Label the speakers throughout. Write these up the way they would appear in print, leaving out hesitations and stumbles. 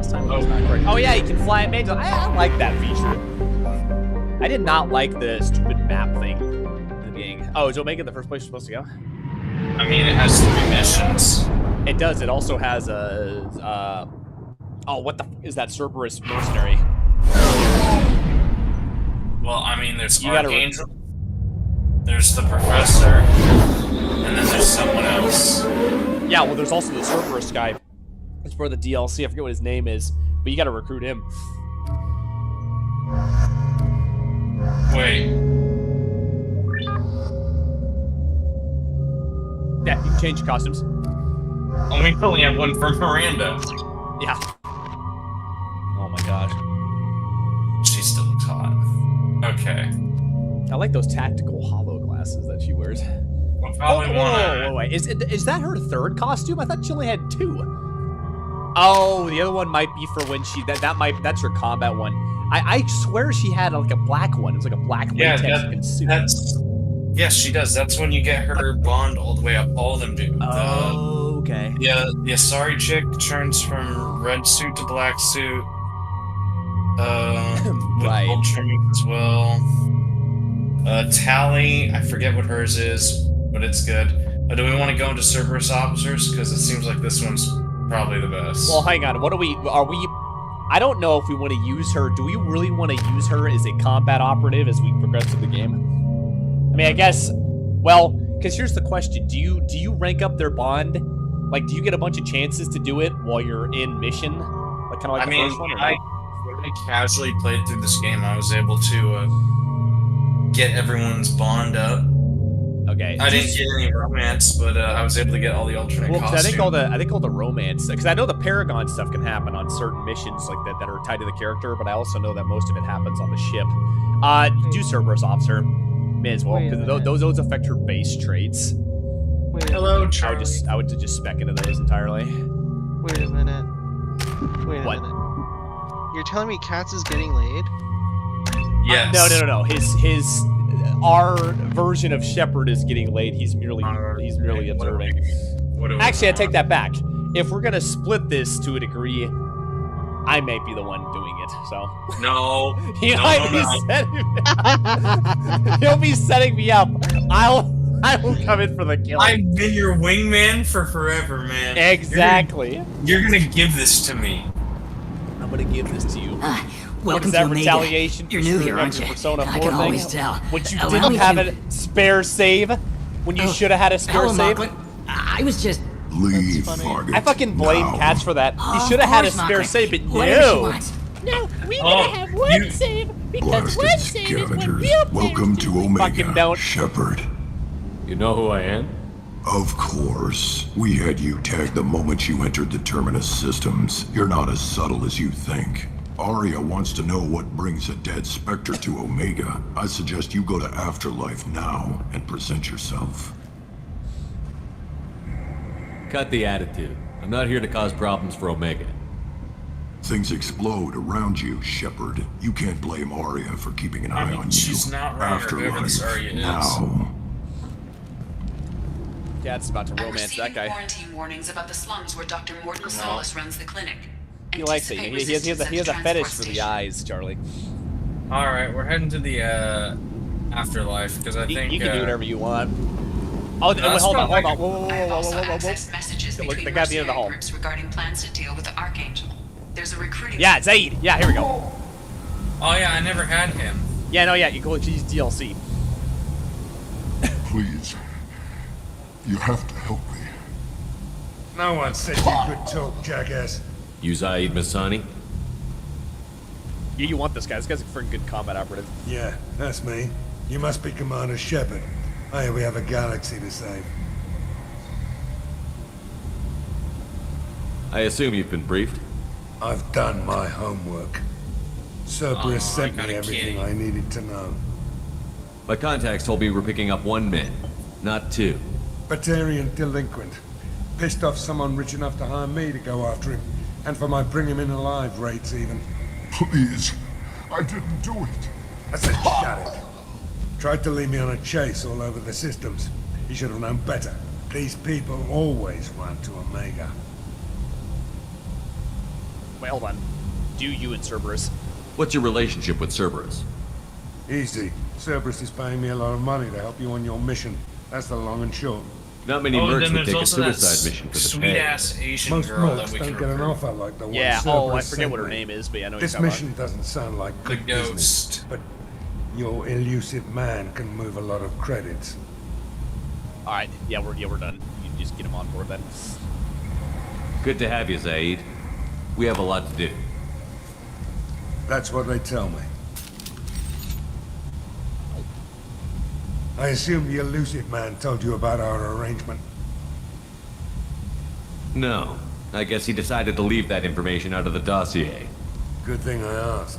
Speaker 1: last time. That's not correct. Oh yeah, you can fly at Mage. I like that feature. I did not like the stupid map thing in the beginning. Oh, is Omega the first place you're supposed to go?
Speaker 2: I mean, it has 3 missions.
Speaker 1: It does. It also has a. Oh, what the f is that Cerberus mercenary?
Speaker 2: Well, I mean, there's Archangel, there's the Professor, and then there's someone else.
Speaker 1: Yeah, well, there's also the Cerberus guy. It's for the DLC. I forget what his name is, but you got to recruit him.
Speaker 2: Wait.
Speaker 1: Yeah, you can change your costumes.
Speaker 2: Oh, we only have one for Miranda.
Speaker 1: Yeah. Oh my gosh.
Speaker 2: She still looks hot. Okay.
Speaker 1: I like those tactical hollow glasses that she wears.
Speaker 2: Well, probably
Speaker 1: wait. Is that her third costume? I thought she only had 2. Oh, the other one might be for when she that's her combat one. I swear she had like a black one. It's like a black latex suit.
Speaker 2: Yes, she does. That's when you get her bond all the way up. All of them do.
Speaker 1: Oh, okay.
Speaker 2: Yeah, the Asari chick turns from red suit to black suit.
Speaker 1: Right.
Speaker 2: Gold trimming as well. Tally, I forget what hers is, but it's good. Do we want to go into Cerberus officers? Because it seems like this one's probably the best.
Speaker 1: Well, hang on. I don't know if we want to use her. Do we really want to use her as a combat operative as we progress through the game? I mean, I guess, well, because here's the question. Do you rank up their bond? Like, do you get a bunch of chances to do it while you're in mission? Like, kind of like the first one? Or
Speaker 2: I casually played through this game. I was able to get everyone's bond up.
Speaker 1: Okay.
Speaker 2: I didn't get any romance, but I was able to get all the alternate costumes.
Speaker 1: I think all the romance, because I know the Paragon stuff can happen on certain missions like that are tied to the character, but I also know that most of it happens on the ship. Do Cerberus officer, may as well, because those affect her base traits.
Speaker 2: Hello, Charlie.
Speaker 1: I would just spec into those entirely.
Speaker 3: Wait a minute. Wait a minute. You're telling me Katz is getting laid?
Speaker 2: Yes.
Speaker 1: No. Our version of Shepard is getting laid. He's merely observing. Actually, I take that back. If we're gonna split this to a degree, I may be the one doing it. So
Speaker 2: no,
Speaker 1: he'll be setting me up. I will come in for the kill.
Speaker 2: I've been your wingman for forever, man.
Speaker 1: Exactly.
Speaker 2: You're gonna give this to me.
Speaker 1: I'm gonna give this to you.
Speaker 4: Welcome
Speaker 1: to
Speaker 4: Omega.
Speaker 1: Retaliation.
Speaker 4: You're new here, aren't you?
Speaker 1: Persona 4
Speaker 4: I can always tell.
Speaker 1: Which you didn't have a spare save when you should have had a spare save.
Speaker 4: I was just.
Speaker 5: Leave, Fargate.
Speaker 1: I fucking blame Katz for that. He should have had a spare save, but
Speaker 4: no.
Speaker 6: No, we gotta have one save because one save is what real
Speaker 5: Welcome to Omega, Shepard.
Speaker 7: You know who I am?
Speaker 5: Of course. We had you tagged the moment you entered the Terminus systems. You're not as subtle as you think. Arya wants to know what brings a dead Spectre to Omega. I suggest you go to Afterlife now and present yourself.
Speaker 7: Cut the attitude. I'm not here to cause problems for Omega.
Speaker 5: Things explode around you, Shepard. You can't blame Arya for keeping an eye on you.
Speaker 2: She's not right, or whoever this Arya is.
Speaker 5: Now.
Speaker 1: Katz about to romance that guy.
Speaker 8: Quarantine warnings about the slums where Dr. Morton Solis runs the clinic.
Speaker 1: He likes it. He has a fetish for the eyes, Charlie.
Speaker 2: All right, we're heading to the afterlife because I think
Speaker 1: you can do whatever you want. Oh, wait, hold on. Whoa.
Speaker 8: Messages
Speaker 1: Look,
Speaker 8: between
Speaker 1: the guy at the end of the hall.
Speaker 8: groups regarding plans to deal with the Archangel. There's a recruiting.
Speaker 1: Yeah, Zaid. Yeah, here we go.
Speaker 2: Oh yeah, I never had him.
Speaker 1: Yeah, no, yeah, you go use DLC.
Speaker 5: Please, you have to help me.
Speaker 9: No one said you could talk, jackass.
Speaker 7: You Zaid Masani?
Speaker 1: Yeah, you want this guy. This guy's a freaking good combat operative.
Speaker 9: Yeah, that's me. You must be Commander Shepard. Hey, we have a galaxy to save.
Speaker 7: I assume you've been briefed?
Speaker 9: I've done my homework. Cerberus sent me everything I needed to know.
Speaker 7: My contacts told me we're picking up 1 man, not 2.
Speaker 9: Batarian delinquent. Pissed off someone rich enough to hire me to go after him. And for my bring him in alive rates even.
Speaker 5: Please, I didn't do it.
Speaker 9: I said shut it. Tried to lead me on a chase all over the systems. He should have known better. These people always run to Omega.
Speaker 1: Wait, hold on. Do you and Cerberus?
Speaker 7: What's your relationship with Cerberus?
Speaker 9: Easy. Cerberus is paying me a lot of money to help you on your mission. That's the long and short.
Speaker 7: Not many
Speaker 2: Oh,
Speaker 7: mercs
Speaker 2: then
Speaker 7: would
Speaker 2: there's
Speaker 7: take a
Speaker 2: also that
Speaker 7: suicide mission for the
Speaker 2: sweet
Speaker 7: pay.
Speaker 2: ass Asian
Speaker 9: Most
Speaker 2: girl that
Speaker 9: mercs
Speaker 2: we can
Speaker 9: don't get an
Speaker 2: recruit.
Speaker 9: offer like the one
Speaker 1: Yeah,
Speaker 9: Cerberus
Speaker 1: I forget what her
Speaker 9: sent me.
Speaker 1: name is, but yeah, I know what
Speaker 9: This
Speaker 1: you're talking
Speaker 9: mission doesn't sound like
Speaker 2: The
Speaker 9: good business,
Speaker 2: Ghost.
Speaker 9: but your elusive man can move a lot of credits.
Speaker 1: about. Alright, yeah, we're done. You can just get him on board then.
Speaker 7: Good to have you, Zaid. We have a lot to do.
Speaker 9: That's what they tell me. I assume the elusive man told you about our arrangement.
Speaker 7: No. I guess he decided to leave that information out of the dossier.
Speaker 9: Good thing I asked.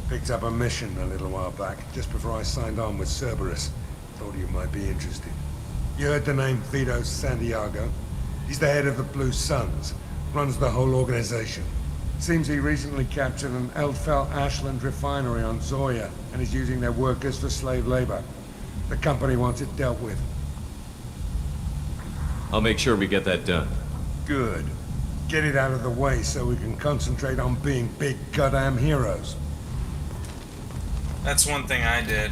Speaker 9: Picked up a mission a little while back, just before I signed on with Cerberus. Thought you might be interested. You heard the name Vito Santiago? He's the head of the Blue Suns, runs the whole organization. Seems he recently captured an Eldfell Ashland refinery on Zoya and is using their workers for slave labor. The company wants it dealt with.
Speaker 7: I'll make sure we get that done.
Speaker 9: Good. Get it out of the way so we can concentrate on being big goddamn heroes.
Speaker 2: That's one thing I did.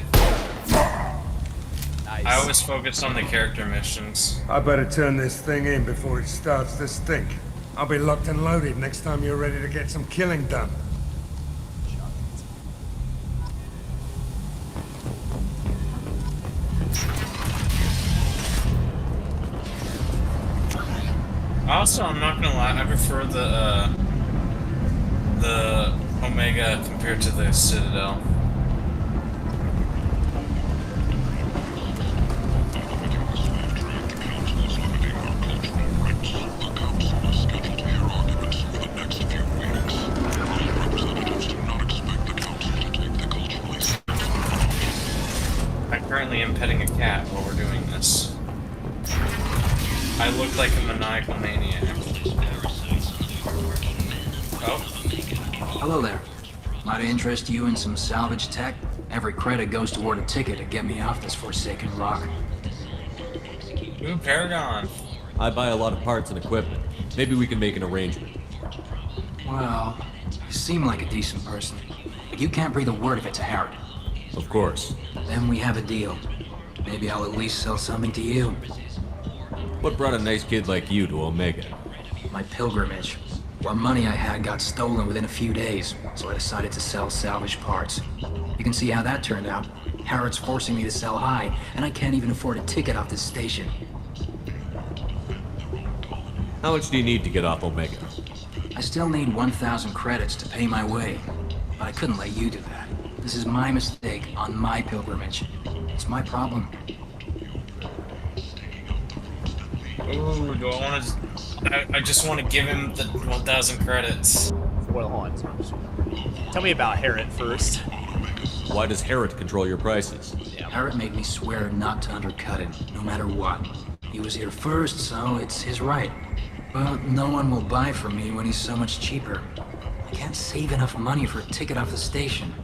Speaker 1: Nice.
Speaker 2: I always focused on the character missions.
Speaker 9: I better turn this thing in before it starts to stink. I'll be locked and loaded next time you're ready to get some killing done.
Speaker 2: Also, I'm not gonna lie, I prefer the Omega compared to the Citadel. I currently am petting a cat while we're doing this. I look like a maniacal maniac. Oh.
Speaker 4: Hello there. Might interest you in some salvage tech? Every credit goes toward a ticket to get me off this forsaken rock.
Speaker 2: Ooh, Paragon.
Speaker 7: I buy a lot of parts and equipment. Maybe we can make an arrangement.
Speaker 4: Well, you seem like a decent person. But you can't breathe a word of it to Harrod.
Speaker 7: Of course.
Speaker 4: Then we have a deal. Maybe I'll at least sell something to you.
Speaker 7: What brought a nice kid like you to Omega?
Speaker 4: My pilgrimage. What money I had got stolen within a few days, so I decided to sell salvage parts. You can see how that turned out. Harrod's forcing me to sell high, and I can't even afford a ticket off this station.
Speaker 7: How much do you need to get off Omega?
Speaker 4: I still need 1,000 credits to pay my way, but I couldn't let you do that. This is my mistake on my pilgrimage. It's my problem.
Speaker 2: Ooh, do I want to... I just want to give him the 1,000 credits.
Speaker 1: Well, hold on. Tell me about Harrod first.
Speaker 7: Why does Harrod control your prices?
Speaker 4: Harrod made me swear not to undercut him, no matter what. He was here first, so it's his right. But no one will buy from me when he's so much cheaper. I can't save enough money for a ticket off the station.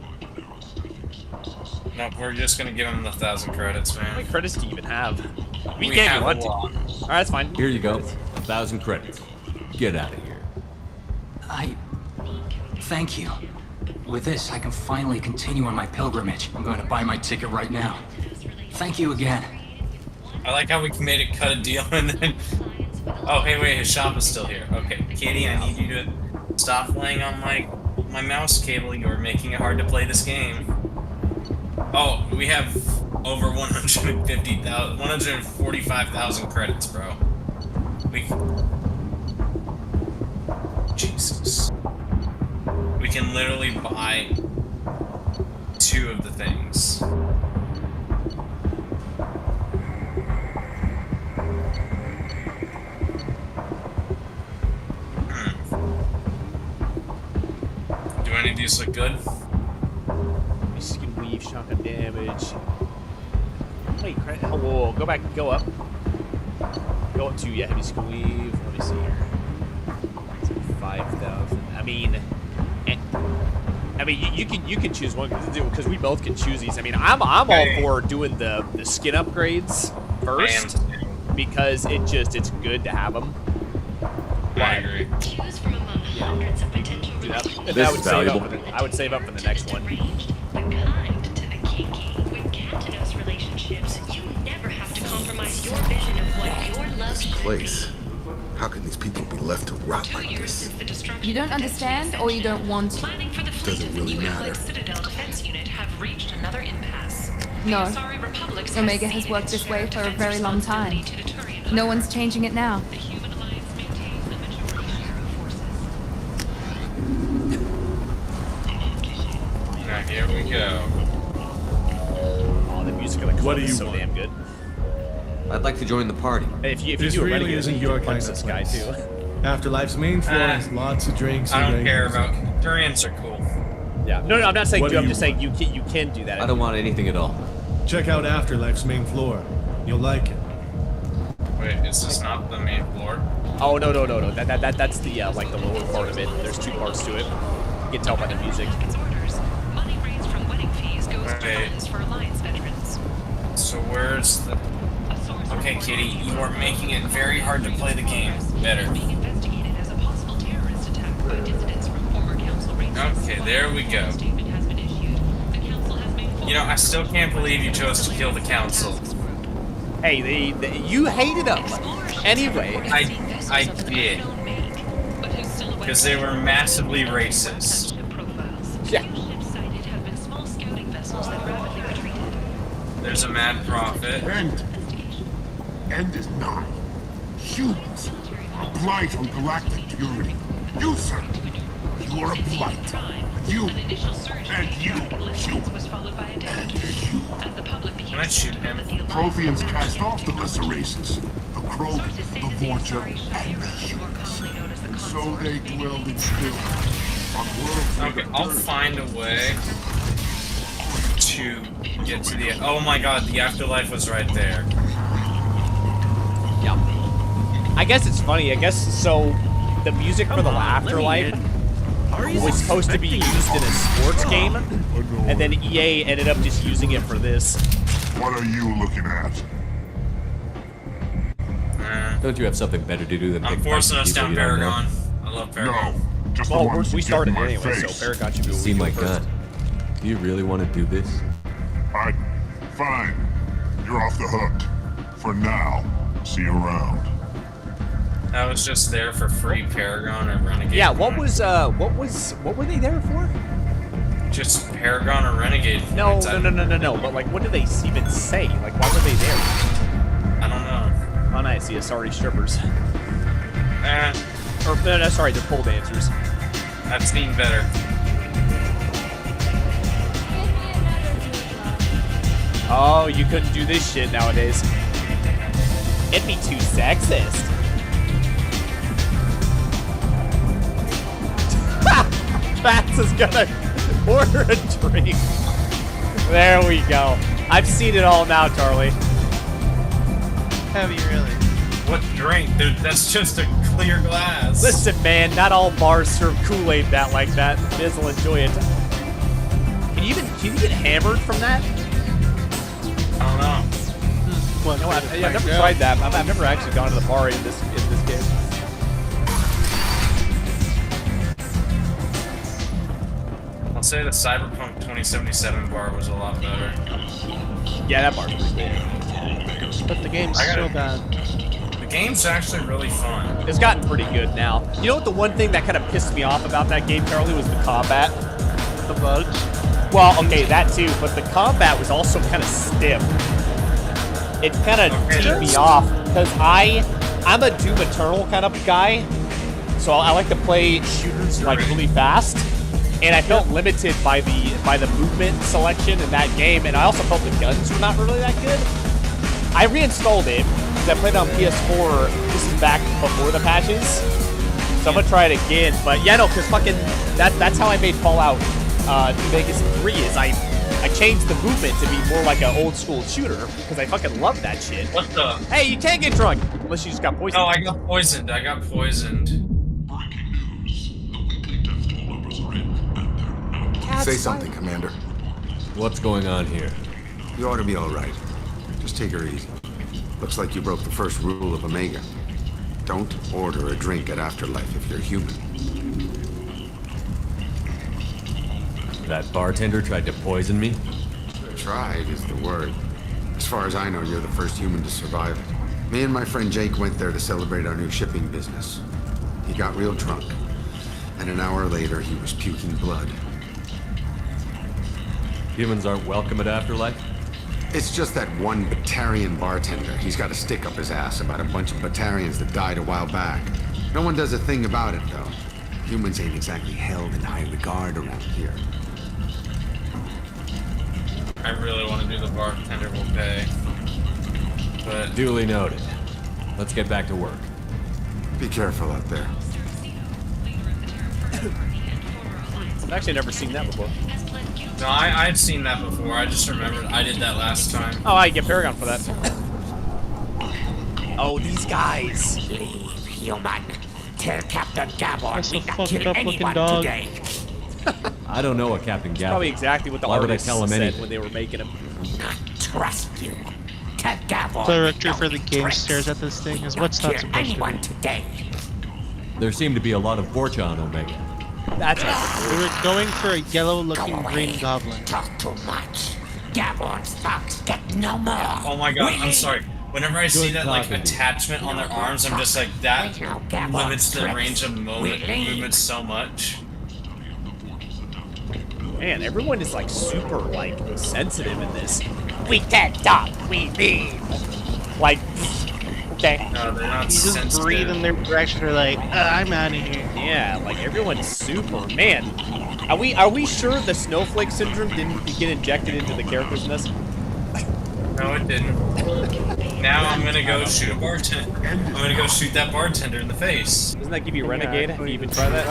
Speaker 2: No, we're just gonna give him the 1,000 credits,
Speaker 1: How
Speaker 2: man.
Speaker 1: many credits do you even have? We
Speaker 2: We
Speaker 1: can't
Speaker 2: have
Speaker 1: go
Speaker 2: a
Speaker 1: on to.
Speaker 2: lot.
Speaker 1: Alright, that's fine.
Speaker 7: Here you go. 1,000 credits. Get out of here.
Speaker 4: Thank you. With this, I can finally continue on my pilgrimage. I'm going to buy my ticket right now. Thank you again.
Speaker 2: I like how we made it cut a deal and then... Oh, hey, wait, his shop is still here. Okay, Katie, I need you to stop playing on my mouse cable. You're making it hard to play this game. Oh, we have over 145,000 credits, bro. Jesus. We can literally buy 2 of the things. Do any of these look good?
Speaker 1: Skin weave, shotgun damage. Wait, credit. Oh, whoa, go back, go up. Go up to, yeah, heavy skin weave. Let me see here. 5,000. I mean, you can choose one because we both can choose these. I mean, I'm all for doing the skin upgrades first because it's good to have them.
Speaker 2: I agree.
Speaker 8: hundreds of potential
Speaker 1: Yep.
Speaker 8: relationships.
Speaker 1: And I
Speaker 7: This
Speaker 1: would
Speaker 7: is
Speaker 1: save up
Speaker 7: valuable.
Speaker 1: for the, I would save up for the next one.
Speaker 8: The kind to the kinky. With Cantados relationships, you never have to compromise your vision of what your love should
Speaker 10: Place. How can these people be left to rot
Speaker 8: 2
Speaker 10: like
Speaker 8: years
Speaker 10: this?
Speaker 8: since the destruction
Speaker 11: You don't
Speaker 8: of the
Speaker 11: understand,
Speaker 8: Destiny
Speaker 11: or you
Speaker 8: Center.
Speaker 11: don't want to?
Speaker 8: Planning for the fleet
Speaker 10: Doesn't
Speaker 8: of the
Speaker 10: really
Speaker 8: new
Speaker 10: matter.
Speaker 8: Allied Citadel Defense Unit have reached another impasse.
Speaker 11: No.
Speaker 8: The Asari Republic
Speaker 11: Omega has worked this way for a very long time. No one's changing it now.
Speaker 8: The human alliance maintains a majority share of forces.
Speaker 2: Now here we go.
Speaker 1: Oh, the music of the club is so damn good.
Speaker 7: I'd like to join the party.
Speaker 1: Hey, if you
Speaker 12: This
Speaker 1: do a
Speaker 12: really
Speaker 1: renegade,
Speaker 12: isn't
Speaker 1: you
Speaker 12: your
Speaker 1: can punch
Speaker 12: kind of
Speaker 1: this guy
Speaker 12: place.
Speaker 1: too.
Speaker 12: Afterlife's main floor has lots of drinks.
Speaker 2: I
Speaker 12: and
Speaker 2: don't care
Speaker 12: regulars.
Speaker 2: about Durians are cool.
Speaker 1: Yeah. No, I'm not saying
Speaker 12: What
Speaker 1: do.
Speaker 12: do
Speaker 1: I'm
Speaker 12: you
Speaker 1: just saying you can do that.
Speaker 7: I don't want anything at all.
Speaker 12: Check out Afterlife's main floor. You'll like it.
Speaker 2: Wait, is this not the main floor?
Speaker 1: Oh no. That's the like the lower part of it. There's 2 parts to it. You can tell by the music.
Speaker 8: Its orders. Money raised from wedding fees goes to
Speaker 2: Okay.
Speaker 8: funds for alliance veterans.
Speaker 2: So where's the...
Speaker 8: A source
Speaker 2: Okay,
Speaker 8: reports
Speaker 2: Kitty,
Speaker 8: that
Speaker 2: you are making it very hard to play the game. Better.
Speaker 8: being investigated as a possible terrorist attack by dissidents from former council races.
Speaker 2: Okay, there we go.
Speaker 8: A statement has been issued. The council has made full
Speaker 2: You know, I still can't believe you chose to kill the council.
Speaker 1: Hey, you hated them. Anyway.
Speaker 2: I did. Because they were massively racist.
Speaker 1: Yeah.
Speaker 8: Ships sighted have been small scouting vessels that rapidly retreated.
Speaker 2: There's a mad prophet.
Speaker 5: End is nigh. Humans are blight on galactic purity. You, sir, you are a blight. You,
Speaker 8: An initial surge
Speaker 5: and you,
Speaker 8: Galatians was followed by a death. As the public
Speaker 2: Can
Speaker 8: became
Speaker 2: I shoot him?
Speaker 5: Protheans cast off the lesser races, the Krogan, the Vorcha, and the humans. And so they dwelled in stillness on worlds
Speaker 2: Okay, I'll find a way to get to the... Oh my god, the afterlife was right there.
Speaker 1: Yeah. I guess it's funny. I guess so. The music for the Afterlife was supposed to be used in a sports game, and then EA ended up just using it for this.
Speaker 5: What are you looking at?
Speaker 7: Don't you have something better to do than
Speaker 2: I'm
Speaker 7: pick
Speaker 2: forcing us
Speaker 7: people
Speaker 2: down
Speaker 7: you don't know?
Speaker 2: Paragon. I love Paragon.
Speaker 5: No, just
Speaker 1: Well,
Speaker 5: the ones
Speaker 1: we
Speaker 5: that
Speaker 1: started
Speaker 5: get in my
Speaker 1: anyway, so
Speaker 5: face.
Speaker 1: Paragon should be what we
Speaker 7: See
Speaker 1: do
Speaker 7: my
Speaker 1: first.
Speaker 7: gun. Do you really want to do this?
Speaker 5: Fine. You're off the hook. For now. See you around.
Speaker 2: I was just there for free Paragon or Renegade.
Speaker 1: Yeah. What were they there for?
Speaker 2: Just Paragon or Renegade.
Speaker 1: No.
Speaker 2: points.
Speaker 1: But like, what did they even say? Like, why were they there?
Speaker 2: I don't know.
Speaker 1: Oh, nice. Yeah, sorry, strippers.
Speaker 2: Eh,
Speaker 1: Or no, sorry, they're pole dancers.
Speaker 2: I've seen better.
Speaker 1: Oh, you couldn't do this shit nowadays. It'd be too sexist. Bats is gonna order a drink. There we go. I've seen it all now, Charlie.
Speaker 3: Have you really?
Speaker 2: What drink? Dude, that's just a clear glass.
Speaker 1: Listen, man, not all bars serve Kool-Aid like that. Miz will enjoy it. Can you get hammered from that?
Speaker 2: I don't know.
Speaker 1: No, I've never tried that. I've never actually gone to the bar in this game.
Speaker 2: I'll say the Cyberpunk 2077 bar was a lot better.
Speaker 1: Yeah, that bar's pretty cool.
Speaker 3: But the game's
Speaker 2: I gotta-
Speaker 3: so bad.
Speaker 2: The game's actually really fun.
Speaker 1: It's gotten pretty good now. You know what? The one thing that kind of pissed me off about that game, Charlie, was the combat.
Speaker 3: The bugs.
Speaker 1: Well, okay, that too, but the combat was also kind of stiff. It kind of
Speaker 2: Okay,
Speaker 1: teed me off because I'm a Doom Eternal kind of guy, so I like to play shooters like really fast, and I felt limited by the movement selection in that game, and I also felt the guns were not really that good. I reinstalled it because I played it on PS4. This is back before the patches, so I'm gonna try it again. But yeah, no, because fucking that's how I made Fallout New Vegas 3 is I changed the movement to be more like an old school shooter because I fucking love that shit.
Speaker 2: What the?
Speaker 1: Hey, you can't get drunk unless you just got poisoned.
Speaker 2: No, I got poisoned. I got poisoned.
Speaker 5: Breaking news. The weekly death toll numbers are in.
Speaker 10: Say something, Commander.
Speaker 7: What's going on here?
Speaker 10: You ought to be all right. Just take her easy. Looks like you broke the first rule of Omega. Don't order a drink at Afterlife if you're human.
Speaker 7: That bartender tried to poison me?
Speaker 10: Tried is the word. As far as I know, you're the first human to survive it. Me and my friend Jake went there to celebrate our new shipping business. He got real drunk, and an hour later he was puking blood.
Speaker 7: Humans aren't welcome at Afterlife?
Speaker 10: It's just that one Batarian bartender. He's got a stick up his ass about a bunch of Batarians that died a while back. No one does a thing about it, though. Humans ain't exactly held in high regard around here.
Speaker 2: I really want to do the bartender will pay. But
Speaker 7: Duly noted. Let's get back to work.
Speaker 10: Be careful out there.
Speaker 1: I've actually never seen that before.
Speaker 2: no, I'd seen that before. I just remembered I did that last time.
Speaker 1: Oh, I get Paragon for that. Oh, these guys.
Speaker 6: Human. Tell Captain Gabon
Speaker 3: That's
Speaker 6: we
Speaker 3: a
Speaker 6: not
Speaker 3: fucked
Speaker 6: kill
Speaker 3: up looking
Speaker 6: anyone
Speaker 3: dog.
Speaker 6: today.
Speaker 7: I don't know what Captain Gabby.
Speaker 1: Probably exactly what the
Speaker 7: Why would I
Speaker 1: artists
Speaker 7: tell him
Speaker 1: said
Speaker 7: anything?
Speaker 1: when they were making him.
Speaker 6: Not trust you. Tell Gabon
Speaker 3: Director
Speaker 6: we
Speaker 3: for the
Speaker 6: don't
Speaker 3: game
Speaker 6: tricks.
Speaker 3: stares at this thing as
Speaker 6: Not
Speaker 3: what's not
Speaker 6: kill
Speaker 3: supposed to
Speaker 6: anyone
Speaker 3: be.
Speaker 6: today.
Speaker 7: There seemed to be a lot of Borcha on Omega.
Speaker 1: That's right.
Speaker 3: We were going for a yellow-looking
Speaker 6: Go away.
Speaker 3: green goblin.
Speaker 6: Talk too much. Gabon's thugs get no more.
Speaker 2: Oh my god, I'm sorry. Whenever I see
Speaker 7: Good
Speaker 2: that like
Speaker 7: talking.
Speaker 2: attachment on their arms, I'm just like, that
Speaker 6: No Gabon
Speaker 2: limits the
Speaker 6: tricks.
Speaker 2: range of
Speaker 6: We leave.
Speaker 2: movement so much.
Speaker 1: Man, everyone is like super like sensitive in this. We can't talk. We leave. Like, okay.
Speaker 2: No, they're not
Speaker 3: You just
Speaker 2: sensitive.
Speaker 3: breathe in their direction. They're like, I'm out of here.
Speaker 1: Yeah, like everyone's super. Man, are we sure the snowflake syndrome didn't get injected into the characters in this?
Speaker 2: No, it didn't. Now I'm gonna go shoot a bartender. I'm gonna go shoot that bartender in the face.
Speaker 1: Doesn't that give you Renegade? Can you even try that?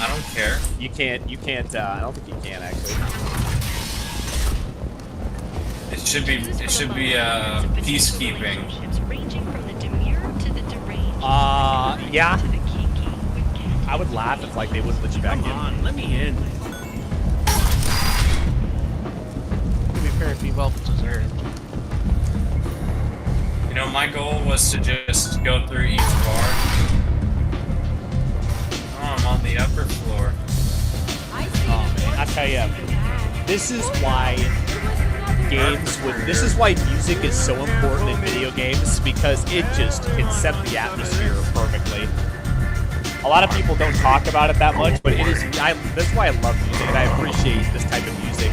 Speaker 2: I don't care.
Speaker 1: You can't. I don't think you can actually.
Speaker 2: It should be peacekeeping.
Speaker 8: Ranging from the demure to the deranged.
Speaker 1: Yeah.
Speaker 8: To the kinky with
Speaker 1: I would laugh if like they wouldn't let you back in.
Speaker 12: Let me in.
Speaker 3: To be fair, it'd be well deserved.
Speaker 2: You know, my goal was to just go through each bar. Oh, I'm on the upper floor.
Speaker 1: Oh man, I tell you, this is why this is why music is so important in video games, because it just can set the atmosphere perfectly. A lot of people don't talk about it that much, but it is. That's why I love music, and I appreciate this type of music.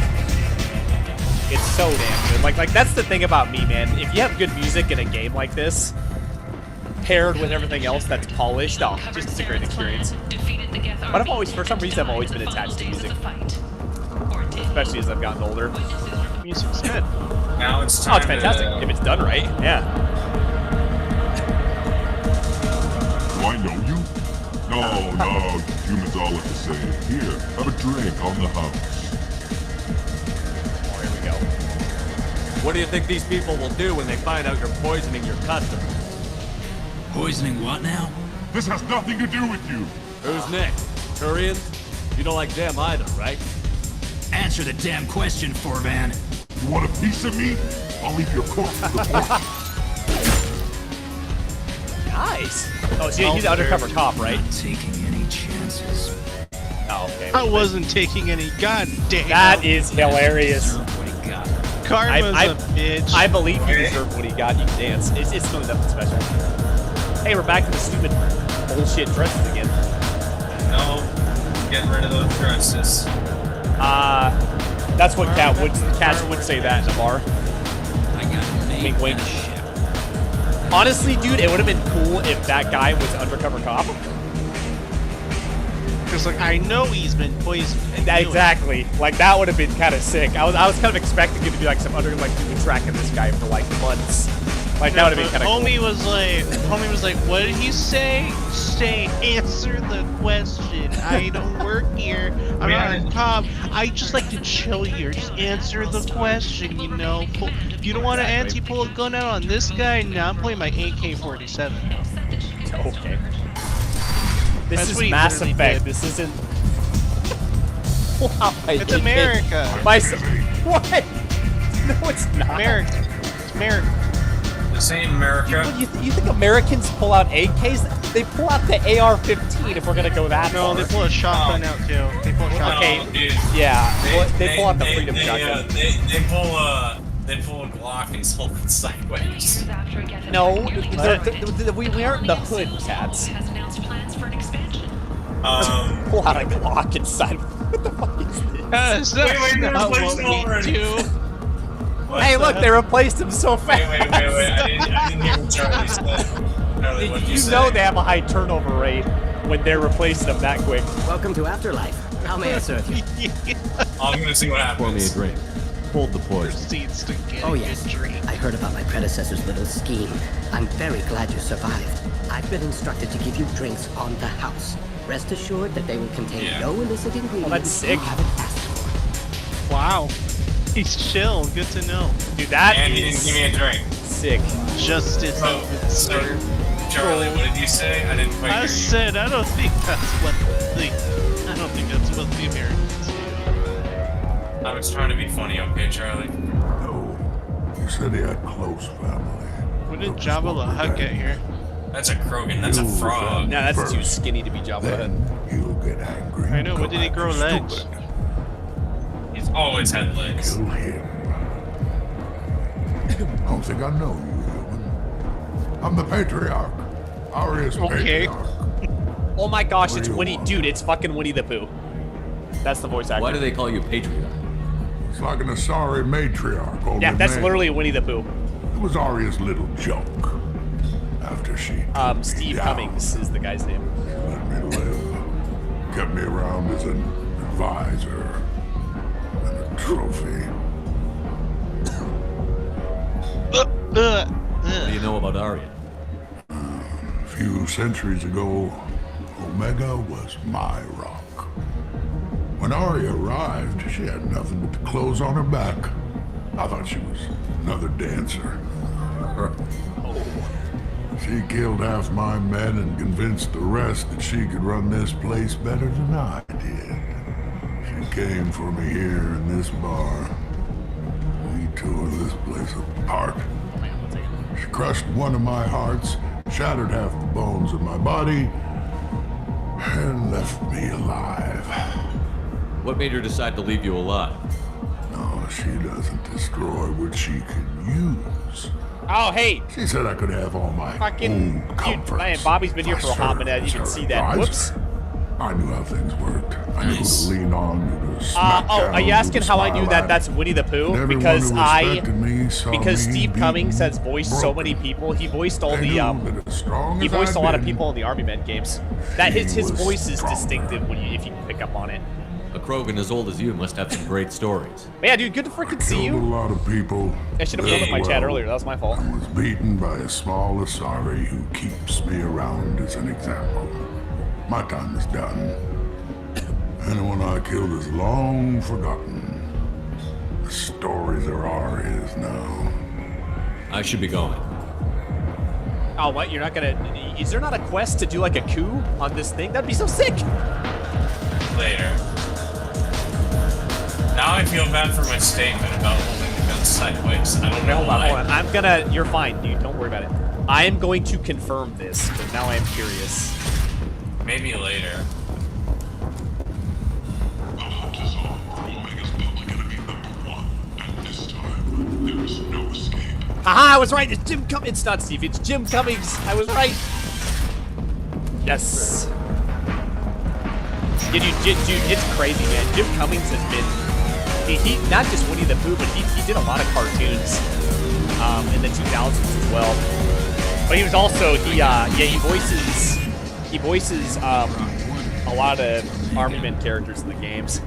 Speaker 1: It's so damn good. Like that's the thing about me, man. If you have good music in a game like this, paired with everything else that's polished, oh, just it's a great experience. But I've always, for some reason, I've always been attached to music, especially as I've gotten older.
Speaker 3: Music's good.
Speaker 2: Now it's time.
Speaker 1: Oh, it's fantastic if it's done right. Yeah.
Speaker 5: Do I know you? No, humans all look the same. Here, have a drink on the house.
Speaker 1: Oh, here we go.
Speaker 7: What do you think these people will do when they find out you're poisoning your customers?
Speaker 4: Poisoning what now?
Speaker 5: This has nothing to do with you.
Speaker 7: Who's next? Turians? You don't like them either, right?
Speaker 4: Answer the damn question, Forvan.
Speaker 5: You want a piece of me? I'll leave your corpse to the porch.
Speaker 1: Nice. Oh, so he's an undercover cop, right?
Speaker 4: Not taking any chances.
Speaker 1: Oh, okay.
Speaker 3: I wasn't taking any goddamn.
Speaker 1: That is hilarious.
Speaker 4: What he got?
Speaker 3: Karma's
Speaker 1: I-
Speaker 3: a bitch.
Speaker 1: I believe he deserved what he got. You can dance. It's really nothing special. Hey, we're back to the stupid bullshit dresses again.
Speaker 2: No, getting rid of those dresses.
Speaker 1: That's what cats would say that in a bar.
Speaker 4: I got made
Speaker 1: Wink, wink.
Speaker 4: in a ship.
Speaker 1: Honestly, dude, it would have been cool if that guy was an undercover cop.
Speaker 3: Because, like, I know he's been poisoned.
Speaker 1: Exactly. Like, that would have been kind of sick. I was kind of expecting it to be like some dude tracking this guy for like months. Like, that would have been kind of cool.
Speaker 3: Homie was like, what did he say? Answer the question. I don't work here. I'm not a cop. I just like to chill here. Just answer the question, you know. If you don't want to pull a gun out on this guy, now I'm playing my AK-47.
Speaker 1: Okay. This
Speaker 3: That's
Speaker 1: is
Speaker 3: what he
Speaker 1: Mass
Speaker 3: literally
Speaker 1: Effect.
Speaker 3: did.
Speaker 1: This isn't. Wow,
Speaker 3: It's America.
Speaker 1: What? No, it's not.
Speaker 3: America. It's America.
Speaker 2: This ain't America.
Speaker 1: You think Americans pull out AKs? they pull out the AR-15 if we're gonna go that
Speaker 3: No,
Speaker 1: far.
Speaker 3: they pull a shotgun out too. They pull a shotgun.
Speaker 1: Okay, yeah, they pull out the freedom shotgun.
Speaker 2: They pull a Glock and hold it sideways.
Speaker 1: No, we aren't in the hood, cats.
Speaker 8: Has announced plans for an expansion.
Speaker 1: Pull out a Glock inside. What the fuck is this?
Speaker 3: That's
Speaker 2: Wait,
Speaker 3: not
Speaker 2: replace
Speaker 3: what
Speaker 2: them
Speaker 3: we
Speaker 2: already.
Speaker 3: do.
Speaker 1: Hey, look, they replaced him so fast.
Speaker 2: Wait. I didn't hear what Charlie said. Charlie, what'd you say?
Speaker 1: know they have a high turnover rate when they're replacing them that quick.
Speaker 13: Welcome to Afterlife. How may I serve you?
Speaker 2: I'm gonna see what happens.
Speaker 7: Pour me a drink. Hold the poison.
Speaker 3: Proceeds to get
Speaker 13: Oh yes,
Speaker 3: a drink.
Speaker 13: I heard about my predecessor's little scheme. I'm very glad you survived. I've been instructed to give you drinks on the house. Rest assured that they will contain no illicit ingredients.
Speaker 1: that's sick.
Speaker 13: You haven't asked for.
Speaker 3: Wow. He's chill. Good to know.
Speaker 1: Dude, that
Speaker 2: And he
Speaker 1: is
Speaker 2: didn't give me a drink.
Speaker 1: sick.
Speaker 3: Justice
Speaker 2: So, Charlie, what did you say? I didn't quite hear
Speaker 3: I
Speaker 2: you.
Speaker 3: said I don't think that's what the Americans do.
Speaker 2: I was trying to be funny, okay, Charlie?
Speaker 5: No. You said he had close family.
Speaker 3: When did Jabba the Hutt get here?
Speaker 2: That's a Krogan, that's a frog.
Speaker 1: No, that's too skinny to be Jabba the Hutt.
Speaker 5: He'll get angry.
Speaker 3: I know, when did he grow legs?
Speaker 2: He's always had legs.
Speaker 5: Kill him. I don't think I know you, human. I'm the Patriarch. Arius
Speaker 3: Okay.
Speaker 5: Patriarch.
Speaker 1: Oh my gosh,
Speaker 5: What
Speaker 1: it's
Speaker 5: do you
Speaker 1: Winnie.
Speaker 5: want?
Speaker 1: Dude, it's fucking Winnie the Pooh. That's the voice actor.
Speaker 7: Why do they call you Patriot?
Speaker 5: It's like an Asari matriarch.
Speaker 1: Yeah, that's
Speaker 5: man.
Speaker 1: literally Winnie the Pooh.
Speaker 5: It was Arya's little joke. After she
Speaker 1: Steve Cummings is the guy's name.
Speaker 5: let me live. Kept me around as an advisor and a trophy.
Speaker 7: What do you know about Arya?
Speaker 5: A few centuries ago, Omega was my rock. When Arya arrived, she had nothing but the clothes on her back. I thought she was another dancer. She killed half my men and convinced the rest that she could run this place better than I did. She came for me here in this bar. We tore this place apart. She crushed one of my hearts, shattered half the bones of my body, and left me alive.
Speaker 7: What made her decide to leave you alive?
Speaker 5: No, she doesn't destroy what she can use.
Speaker 1: Oh, hey.
Speaker 5: She said I could have all my
Speaker 1: Fucking.
Speaker 5: own
Speaker 1: Dude,
Speaker 5: comforts.
Speaker 1: man, Bobby's been here for a hot minute. You can see that. Whoops.
Speaker 5: I knew how things worked. I knew who to lean on, who to smack down,
Speaker 1: are you
Speaker 5: who
Speaker 1: asking
Speaker 5: to
Speaker 1: how I knew
Speaker 5: smile
Speaker 1: that
Speaker 5: at.
Speaker 1: that's Winnie the Pooh?
Speaker 5: And everyone
Speaker 1: Because
Speaker 5: who respected me saw
Speaker 1: because
Speaker 5: me
Speaker 1: Steve
Speaker 5: beaten,
Speaker 1: Cummings has voiced so
Speaker 5: broken.
Speaker 1: many people. He voiced all
Speaker 5: They
Speaker 1: the
Speaker 5: knew that as strong
Speaker 1: he
Speaker 5: as
Speaker 1: voiced a
Speaker 5: I'd
Speaker 1: lot of
Speaker 5: been,
Speaker 1: people in the Army Men games. That his
Speaker 5: was
Speaker 1: voice is
Speaker 5: stronger.
Speaker 1: distinctive when if you can pick up on it.
Speaker 7: A Krogan as old as you must have some great stories.
Speaker 1: But yeah, dude, good to freaking see
Speaker 5: Killed a
Speaker 1: you.
Speaker 5: lot of people.
Speaker 1: I should have put up my chat
Speaker 5: Well,
Speaker 1: earlier. That was my fault.
Speaker 5: I was beaten by a small Asari who keeps me around as an example. My time is done. Anyone I killed is long forgotten. The story there are is now.
Speaker 7: I should be going.
Speaker 1: Oh, what? You're not gonna? Is there not a quest to do like a coup on this thing? That'd be so sick.
Speaker 2: Later. Now I feel bad for my statement about holding the gun sideways. I don't
Speaker 1: Okay,
Speaker 2: know
Speaker 1: hold on,
Speaker 2: why.
Speaker 1: hold on. I'm gonna. You're fine, dude. Don't worry about it. I am going to confirm this because now I am curious.
Speaker 2: Maybe later.
Speaker 5: The hunt is on. Omega's public enemy #1, and this time there is no escape.
Speaker 1: Haha, I was right. It's Jim Cummings. It's not Steve. It's Jim Cummings. I was right. Yes. Yeah, dude, it's crazy, man. Jim Cummings has been. He not just Winnie the Pooh, but he did a lot of cartoons in the 2000s as well. But he was also he voices a lot of Army Men characters in the games.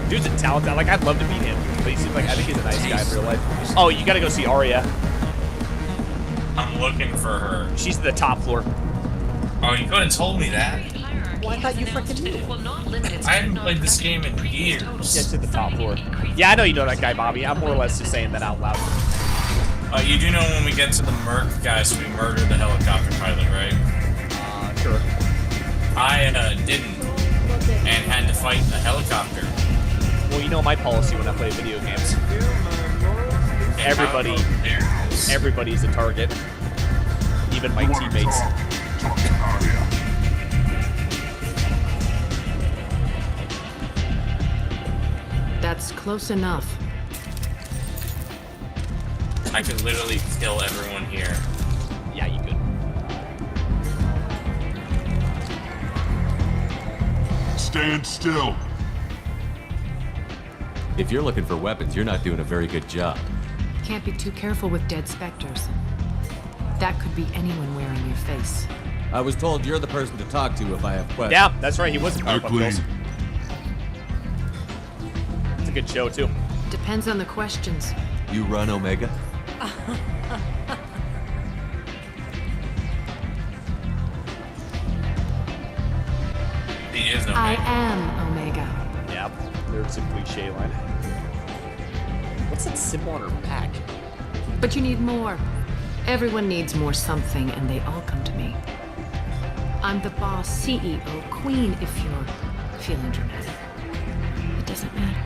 Speaker 1: Dude's a talented. Like I'd love to meet him, but he seems like I think he's a nice guy in real life. Oh, you gotta go see Arya.
Speaker 2: I'm looking for her.
Speaker 1: She's at the top floor.
Speaker 2: Oh, you could have told me that.
Speaker 1: Well, I thought you freaking knew.
Speaker 2: I haven't played this game in years.
Speaker 1: Yeah, it's at the top floor. Yeah, I know you know that guy, Bobby. I'm more or less just saying that out loud.
Speaker 2: You do know when we get to the Merc guys, we murder the helicopter pilot, right?
Speaker 1: Sure.
Speaker 2: I didn't, and had to fight the helicopter.
Speaker 1: Well, you know my policy when I play video games. Everybody's a target. even my teammates.
Speaker 14: That's close enough.
Speaker 2: I could literally kill everyone here.
Speaker 1: Yeah, you could.
Speaker 5: Stand still.
Speaker 7: If you're looking for weapons, you're not doing a very good job.
Speaker 14: Can't be too careful with dead specters. That could be anyone wearing your face.
Speaker 7: I was told you're the person to talk to if I have questions.
Speaker 1: Yeah, that's right. He was a Powerpuff Girls. It's a good show, too.
Speaker 14: Depends on the questions.
Speaker 7: You run Omega?
Speaker 2: He is Omega.
Speaker 14: I am Omega.
Speaker 1: Yeah, there's a cliche line. What's that symbol on her back?
Speaker 14: But you need more. Everyone needs more something, and they all come to me. I'm the boss, CEO, queen, if you're feeling dramatic. It doesn't matter.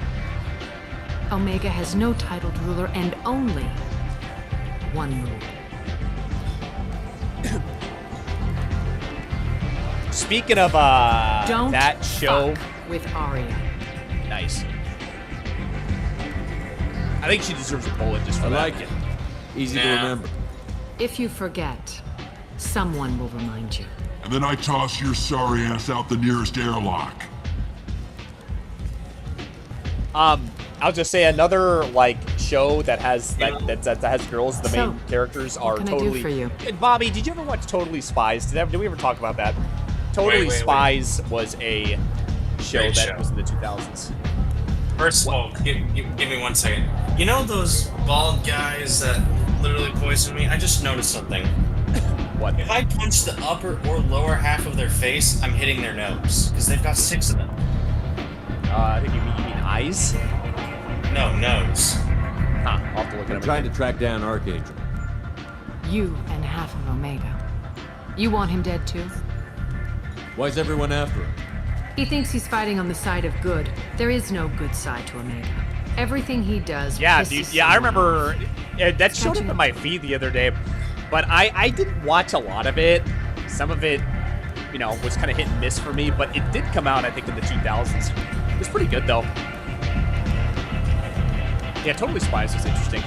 Speaker 14: Omega has no titled ruler and only one rule.
Speaker 1: Speaking of
Speaker 14: Don't
Speaker 1: that show
Speaker 14: fuck with Arya.
Speaker 1: Nice. I think she deserves a bullet just for that.
Speaker 7: I like it. Easy to remember.
Speaker 14: If you forget, someone will remind you.
Speaker 5: And then I toss your sorry ass out the nearest airlock.
Speaker 1: I'll just say another like show that has that has girls. The main characters are
Speaker 14: what can
Speaker 1: totally.
Speaker 14: I do for you?
Speaker 1: Bobby, did you ever watch Totally Spies? Did we ever talk about that? Totally Spies was a show
Speaker 2: Great
Speaker 1: that
Speaker 2: show.
Speaker 1: was in the 2000s.
Speaker 2: First of all, give me 1 second. You know those bald guys that literally poisoned me? I just noticed something.
Speaker 1: What?
Speaker 2: If I punch the upper or lower half of their face, I'm hitting their nose. Because they've got 6 of them.
Speaker 1: I think you mean eyes?
Speaker 2: No, nose.
Speaker 1: Huh, I'll have to look at
Speaker 7: I'm trying to track down Archangel.
Speaker 14: You and half of Omega. You want him dead too?
Speaker 7: Why's everyone after him?
Speaker 14: He thinks he's fighting on the side of good. There is no good side to Omega. Everything he does.
Speaker 1: Yeah,
Speaker 14: pisses
Speaker 1: dude. Yeah, I
Speaker 14: someone
Speaker 1: remember
Speaker 14: off.
Speaker 1: that showed up in my feed the other day, but I didn't watch a lot of it. Some of it, you know, was kind of hit and miss for me, but it did come out, I think, in the 2000s. It was pretty good, though. Yeah, Totally Spies was interesting.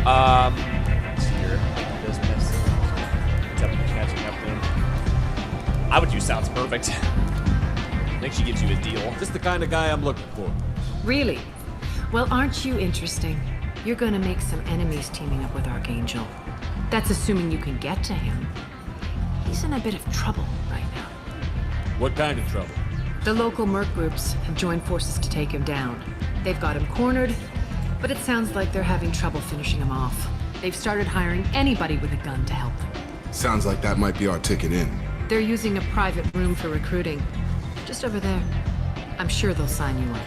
Speaker 1: Let's see here. Business. What's up with catching up then? I would use Sounds Perfect. I think she gives you a deal.
Speaker 7: Just the kind of guy I'm looking for.
Speaker 14: Really? Well, aren't you interesting? You're gonna make some enemies teaming up with Archangel. That's assuming you can get to him. He's in a bit of trouble right now.
Speaker 7: What kind of trouble?
Speaker 14: The local merc groups have joined forces to take him down. They've got him cornered, but it sounds like they're having trouble finishing him off. They've started hiring anybody with a gun to help them.
Speaker 15: Sounds like that might be our ticket in.
Speaker 14: They're using a private room for recruiting. Just over there. I'm sure they'll sign you up.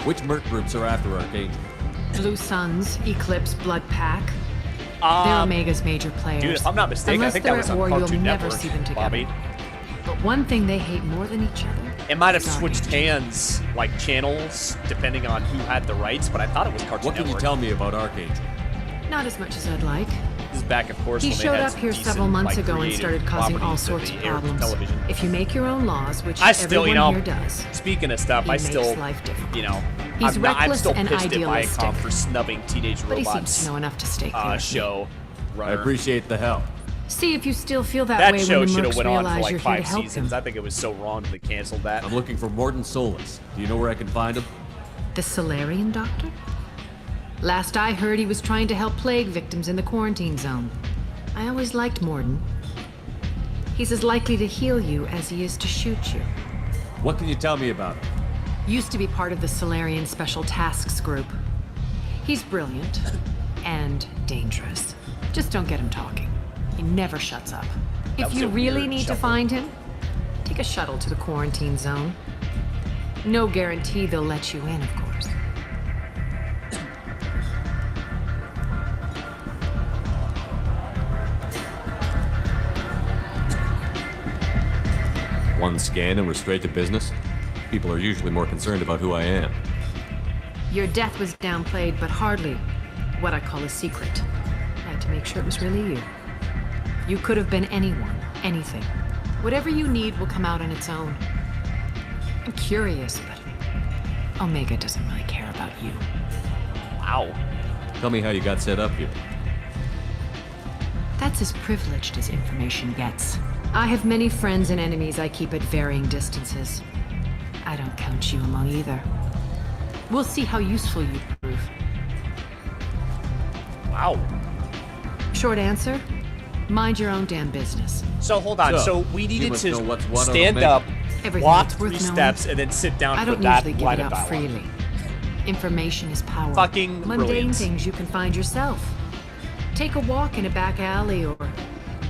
Speaker 7: Which merc groups are after Archangel?
Speaker 14: Blue Suns, Eclipse, Blood Pack. They're Omega's major players.
Speaker 1: Dude, if I'm not mistaken,
Speaker 14: Unless
Speaker 1: I think that
Speaker 14: they're
Speaker 1: was
Speaker 14: at
Speaker 1: on
Speaker 14: war,
Speaker 1: Cartoon
Speaker 14: you'll never
Speaker 1: Network,
Speaker 14: see them together.
Speaker 1: Bobby.
Speaker 14: But one thing they hate more than each other.
Speaker 1: It might have
Speaker 14: is
Speaker 1: switched
Speaker 14: Archangel.
Speaker 1: hands, like channels, depending on who had the rights, but I thought it was Cartoon
Speaker 7: What can
Speaker 1: Network.
Speaker 7: you tell me about Archangel?
Speaker 14: Not as much as I'd like.
Speaker 1: This is back, of course,
Speaker 14: He
Speaker 1: when they
Speaker 14: showed
Speaker 1: had
Speaker 14: up
Speaker 1: some
Speaker 14: here
Speaker 1: decent,
Speaker 14: several months
Speaker 1: like,
Speaker 14: ago and
Speaker 1: creative
Speaker 14: started causing all
Speaker 1: properties that
Speaker 14: sorts
Speaker 1: they
Speaker 14: of
Speaker 1: aired for
Speaker 14: problems.
Speaker 1: television.
Speaker 14: If you make your own laws, which
Speaker 1: I still,
Speaker 14: everyone
Speaker 1: you know,
Speaker 14: here does,
Speaker 1: speaking of stuff,
Speaker 14: he
Speaker 1: I
Speaker 14: makes
Speaker 1: still,
Speaker 14: life difficult.
Speaker 1: you know,
Speaker 14: He's
Speaker 1: I'm
Speaker 14: reckless
Speaker 1: still
Speaker 14: and
Speaker 1: pissed at
Speaker 14: idealistic.
Speaker 1: Viacom for snubbing Teenage
Speaker 14: but he
Speaker 1: Robots
Speaker 14: seems to know enough to stay clear of me.
Speaker 1: show.
Speaker 7: I appreciate the help.
Speaker 14: See if you still feel that,
Speaker 1: That
Speaker 14: way
Speaker 1: show
Speaker 14: when the
Speaker 1: should have
Speaker 14: mercs
Speaker 1: went on for
Speaker 14: realize
Speaker 1: like
Speaker 14: you're here to
Speaker 1: 5
Speaker 14: help
Speaker 1: seasons.
Speaker 14: them.
Speaker 1: I think it was so wrong that they canceled that.
Speaker 7: I'm looking for Morton Solus. Do you know where I can find him?
Speaker 14: The Solarian doctor? Last I heard, he was trying to help plague victims in the quarantine zone. I always liked Morden. He's as likely to heal you as he is to shoot you.
Speaker 7: What can you tell me about him?
Speaker 14: Used to be part of the Solarian Special Tasks Group. He's brilliant and dangerous. Just don't get him talking. He never shuts up.
Speaker 1: That
Speaker 14: If
Speaker 1: was
Speaker 14: you
Speaker 1: a
Speaker 14: really
Speaker 1: weird
Speaker 14: need to
Speaker 1: shuffle.
Speaker 14: find him, take a shuttle to the quarantine zone. No guarantee they'll let you in, of course.
Speaker 7: One scan and we're straight to business? People are usually more concerned about who I am.
Speaker 14: Your death was downplayed, but hardly what I call a secret. I had to make sure it was really you. You could have been anyone, anything. Whatever you need will come out on its own. I'm curious, but Omega doesn't really care about you.
Speaker 1: Wow.
Speaker 7: Tell me how you got set up here.
Speaker 14: That's as privileged as information gets. I have many friends and enemies I keep at varying distances. I don't count you among either. We'll see how useful you prove.
Speaker 1: Wow.
Speaker 14: Short answer, mind your own damn business.
Speaker 1: So hold on. So we needed
Speaker 7: must know
Speaker 1: to
Speaker 7: what's what on
Speaker 1: stand
Speaker 7: Omega?
Speaker 1: up,
Speaker 14: Everything
Speaker 1: walk
Speaker 14: that's
Speaker 1: 3
Speaker 14: worth knowing.
Speaker 1: steps, and then sit down
Speaker 14: I
Speaker 1: for
Speaker 14: don't
Speaker 1: that
Speaker 14: usually give
Speaker 1: line
Speaker 14: it
Speaker 1: of
Speaker 14: out
Speaker 1: dialogue.
Speaker 14: freely. Information is power.
Speaker 1: Fucking
Speaker 14: mundane
Speaker 1: brilliant.
Speaker 14: things you can find yourself. Take a walk in a back alley or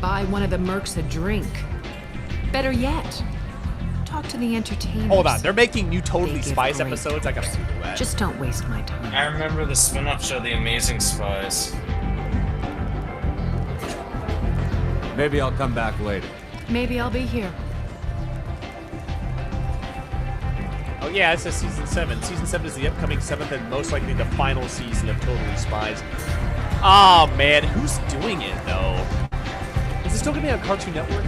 Speaker 14: buy one of the mercs a drink. Better yet, talk to the entertainers.
Speaker 1: Hold on, they're making new Totally
Speaker 14: They give
Speaker 1: Spies
Speaker 14: great
Speaker 1: episodes? I gotta Google that.
Speaker 14: Just don't waste my time.
Speaker 2: I remember the spin-off show, The Amazing Spies.
Speaker 7: Maybe I'll come back later.
Speaker 14: Maybe I'll be here.
Speaker 1: Oh yeah, it says season 7. Season 7 is the upcoming 7th and most likely the final season of Totally Spies. Oh man, who's doing it though? Is it still gonna be on Cartoon Network?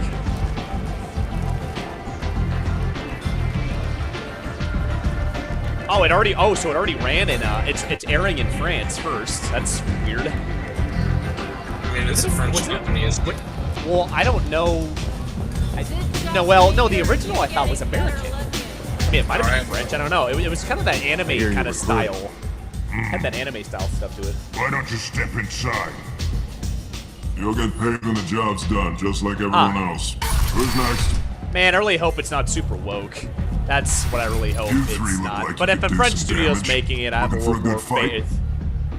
Speaker 1: Oh, it already. Oh, so it already ran in. It's airing in France first. That's weird.
Speaker 2: I mean, it's a French company, isn't it?
Speaker 1: Well, I don't know. No, well, no. The original I thought was American. I mean, it might have been French. I don't know. It was kind of that anime kind of style. Had that anime style stuff to it.
Speaker 5: Why don't you step inside? You'll get paid when the job's done, just like everyone else. Who's next?
Speaker 1: Man, I really hope it's not super woke. That's what I really hope
Speaker 5: You
Speaker 1: it's
Speaker 5: three look
Speaker 1: not.
Speaker 5: like
Speaker 1: but
Speaker 5: you
Speaker 1: if a
Speaker 5: could do
Speaker 1: French
Speaker 5: some
Speaker 1: studio's
Speaker 5: damage.
Speaker 1: making it, I have a
Speaker 5: Looking for
Speaker 1: little
Speaker 5: a
Speaker 1: more
Speaker 5: good fight?
Speaker 1: faith.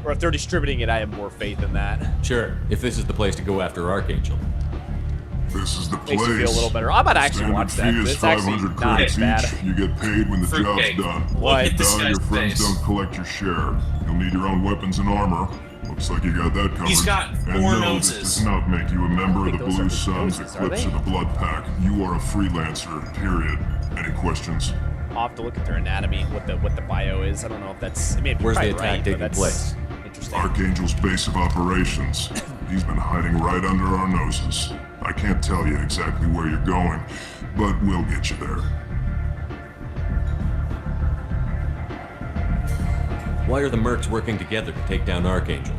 Speaker 1: Or if they're distributing it, I have more faith in that.
Speaker 7: Sure, if this is the place to go after Archangel.
Speaker 5: This is the place.
Speaker 1: Makes you feel a little better. I might actually
Speaker 5: Standard
Speaker 1: watch that.
Speaker 5: fee is
Speaker 1: It's actually
Speaker 5: 500
Speaker 1: not
Speaker 5: credits
Speaker 1: as bad.
Speaker 5: each. You get paid when the
Speaker 2: Fruitcake.
Speaker 5: job's done.
Speaker 1: What?
Speaker 2: Look at this
Speaker 5: Now your
Speaker 2: guy's
Speaker 5: friends
Speaker 2: face.
Speaker 5: don't collect your share. You'll need your own weapons and armor. Looks like you got that covered.
Speaker 2: He's got
Speaker 5: and
Speaker 2: 4
Speaker 5: no,
Speaker 2: noses.
Speaker 5: this does not make you a member of the
Speaker 1: those are
Speaker 5: Blue
Speaker 1: his
Speaker 5: Suns,
Speaker 1: noses, are
Speaker 5: Eclipse,
Speaker 1: they?
Speaker 5: or the Blood Pack. You are a freelancer, period. Any questions?
Speaker 1: I'll have to look at their anatomy, what the bio is. I don't know if that's. I mean,
Speaker 7: Where's the
Speaker 1: you're
Speaker 7: attack
Speaker 1: right, but
Speaker 7: taking
Speaker 1: that's
Speaker 7: place?
Speaker 1: Interesting.
Speaker 5: Archangel's base of operations. He's been hiding right under our noses. I can't tell you exactly where you're going, but we'll get you there.
Speaker 7: Why are the mercs working together to take down Archangel?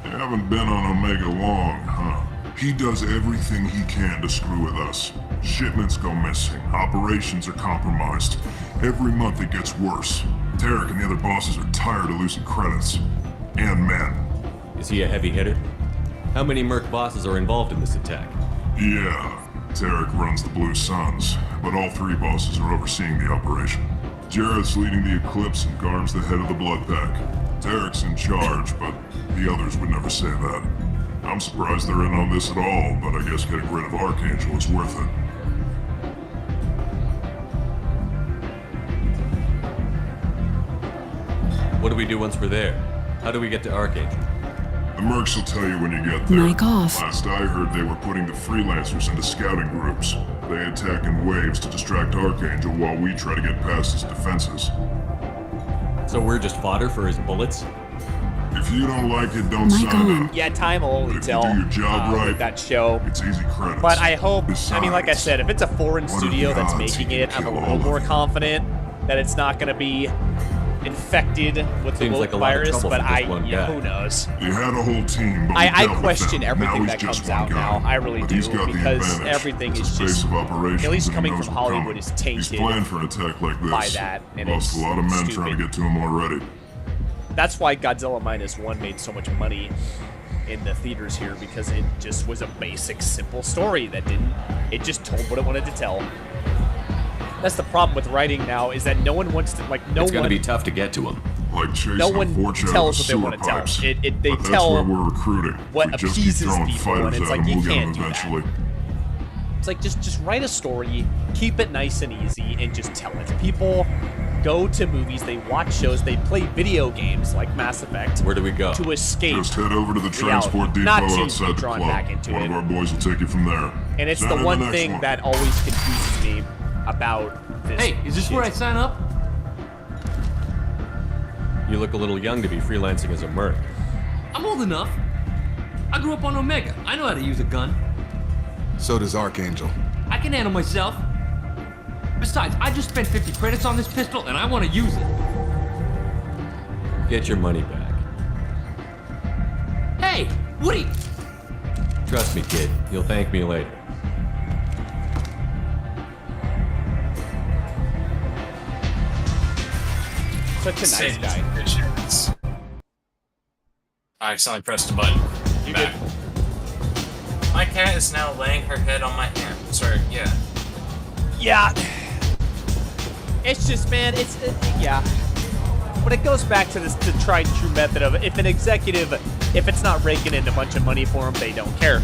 Speaker 5: You haven't been on Omega long, huh? He does everything he can to screw with us. Shipments go missing, operations are compromised. Every month it gets worse. Tarek and the other bosses are tired of losing credits. And men.
Speaker 7: Is he a heavy hitter? How many merc bosses are involved in this attack?
Speaker 5: Yeah, Tarek runs the Blue Suns, but all 3 bosses are overseeing the operation. Jarrett's leading the Eclipse and Garm's the head of the Blood Pack. Tarek's in charge, but the others would never say that. I'm surprised they're in on this at all, but I guess getting rid of Archangel is worth it.
Speaker 7: What do we do once we're there? How do we get to Archangel?
Speaker 5: The mercs will tell you when you get there.
Speaker 11: Mic off.
Speaker 5: Last I heard, they were putting the freelancers into scouting groups. They attack in waves to distract Archangel while we try to get past his defenses.
Speaker 7: So we're just fodder for his bullets?
Speaker 5: If you don't like it, don't sign up.
Speaker 1: Yeah, time will only
Speaker 5: But if you
Speaker 1: tell.
Speaker 5: do your job right,
Speaker 1: with that show.
Speaker 5: It's easy credits.
Speaker 1: But I hope. I mean, like I
Speaker 5: Besides,
Speaker 1: said, if it's a foreign
Speaker 5: what are
Speaker 1: studio
Speaker 5: the
Speaker 1: that's
Speaker 5: odds
Speaker 1: making
Speaker 5: he
Speaker 1: it,
Speaker 5: can
Speaker 1: I'm a
Speaker 5: kill
Speaker 1: little
Speaker 5: all
Speaker 1: more
Speaker 5: of them?
Speaker 1: confident that it's not going to be infected with the
Speaker 7: Seems
Speaker 1: woke
Speaker 7: like a lot of
Speaker 1: virus.
Speaker 7: trouble
Speaker 1: But
Speaker 7: for just one guy.
Speaker 1: who knows?
Speaker 5: He had a whole team, but we
Speaker 1: I
Speaker 5: dealt with
Speaker 1: question
Speaker 5: them.
Speaker 1: everything
Speaker 5: Now
Speaker 1: that
Speaker 5: he's just
Speaker 1: comes
Speaker 5: one
Speaker 1: out
Speaker 5: guy.
Speaker 1: now. I really
Speaker 5: But
Speaker 1: do,
Speaker 5: he's got the
Speaker 1: because
Speaker 5: advantage.
Speaker 1: everything
Speaker 5: It's
Speaker 1: is
Speaker 5: his
Speaker 1: just,
Speaker 5: base of operations,
Speaker 1: at least
Speaker 5: and he
Speaker 1: coming
Speaker 5: knows
Speaker 1: from
Speaker 5: what's
Speaker 1: Hollywood,
Speaker 5: coming.
Speaker 1: is tainted
Speaker 5: He's planned for an attack like this.
Speaker 1: by that, and
Speaker 5: Lost
Speaker 1: it's
Speaker 5: a lot of men
Speaker 1: stupid.
Speaker 5: trying to get to him already.
Speaker 1: That's why Godzilla -1 made so much money in the theaters here, because it just was a basic, simple story that it just told what it wanted to tell. That's the problem with writing now, is that no one wants to, like,
Speaker 7: It's gonna be tough to get to him.
Speaker 5: Like chasing
Speaker 1: no
Speaker 5: a
Speaker 1: one
Speaker 5: fortune out
Speaker 1: tells
Speaker 5: of
Speaker 1: what they
Speaker 5: sewer
Speaker 1: want to tell.
Speaker 5: pipes.
Speaker 1: They
Speaker 5: But that's
Speaker 1: tell
Speaker 5: why we're recruiting.
Speaker 1: what
Speaker 5: We just keep
Speaker 1: appeases
Speaker 5: throwing
Speaker 1: people, and
Speaker 5: fighters
Speaker 1: it's
Speaker 5: at
Speaker 1: like,
Speaker 5: him,
Speaker 1: you
Speaker 5: we'll get
Speaker 1: can't
Speaker 5: him
Speaker 1: do that.
Speaker 5: eventually.
Speaker 1: It's like, just write a story, keep it nice and easy, and just tell it. People go to movies, they watch shows, they play video games like Mass Effect.
Speaker 7: Where do we go?
Speaker 1: To escape.
Speaker 5: Just head over to the
Speaker 1: reality.
Speaker 5: transport depot
Speaker 1: Not to
Speaker 5: outside
Speaker 1: be
Speaker 5: the
Speaker 1: drawn
Speaker 5: club.
Speaker 1: back into
Speaker 5: One
Speaker 1: it.
Speaker 5: of our boys will take you from there.
Speaker 1: And it's
Speaker 5: Send
Speaker 1: the
Speaker 5: in
Speaker 1: one
Speaker 5: next
Speaker 1: thing
Speaker 5: one.
Speaker 1: that always confuses me about this.
Speaker 12: Hey, is this
Speaker 1: shit.
Speaker 12: where I sign up?
Speaker 7: You look a little young to be freelancing as a merc.
Speaker 16: I'm old enough. I grew up on Omega. I know how to use a gun.
Speaker 15: So does Archangel.
Speaker 16: I can handle myself. Besides, I just spent 50 credits on this pistol, and I want to use it.
Speaker 7: Get your money back.
Speaker 16: Hey, Woody!
Speaker 7: Trust me, kid. You'll thank me later.
Speaker 1: Such a nice guy.
Speaker 2: I accidentally pressed a button.
Speaker 1: You
Speaker 2: Back.
Speaker 1: did.
Speaker 2: My cat is now laying her head on my hand. Sorry, yeah.
Speaker 1: Yeah. It's just, man, yeah. But it goes back to this the tried and true method of if an executive, if it's not raking in a bunch of money for them, they don't care.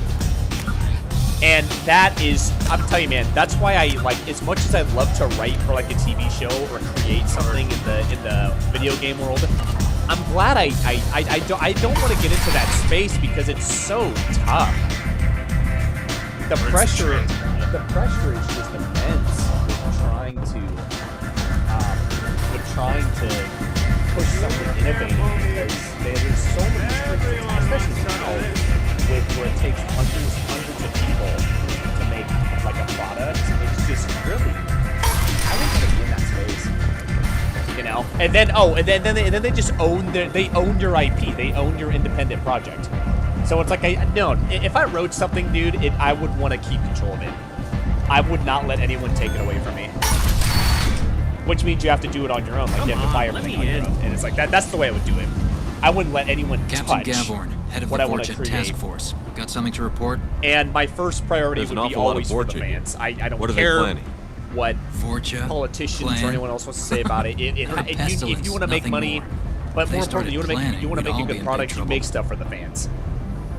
Speaker 1: And that is, I'm telling you, man, that's why I, like, as much as I love to write for, like, a TV show or create something in the video game world, I'm glad I don't want to get into that space because it's so tough. The pressure is just immense with trying to push something innovative because there's so many restrictions, especially now where it takes hundreds of people to make like a product. It's just really, I wouldn't want to be in that space. You know, and then they just own your IP. They own your independent project. So it's like if I wrote something, dude, I would want to keep control of it. I would not let anyone take it away from me. Which means you have to do it on your own. Like you have to buy everything on your own. And it's like that's the way I would do it. I wouldn't let anyone touch
Speaker 4: Gavorn, head of
Speaker 1: what
Speaker 4: the
Speaker 1: I want to
Speaker 4: Vorcha
Speaker 1: create.
Speaker 4: Task Force. Got something to report?
Speaker 1: And my first priority
Speaker 7: There's an
Speaker 1: would be
Speaker 7: awful lot of
Speaker 1: always for the
Speaker 7: Vorcha
Speaker 1: fans. I don't
Speaker 7: What are they
Speaker 1: care
Speaker 7: planning?
Speaker 1: what
Speaker 4: Vorcha,
Speaker 1: politicians
Speaker 4: plan.
Speaker 1: or anyone else wants to say about it. If you want to make money, but more importantly, you want to make a good product, you make stuff for the fans.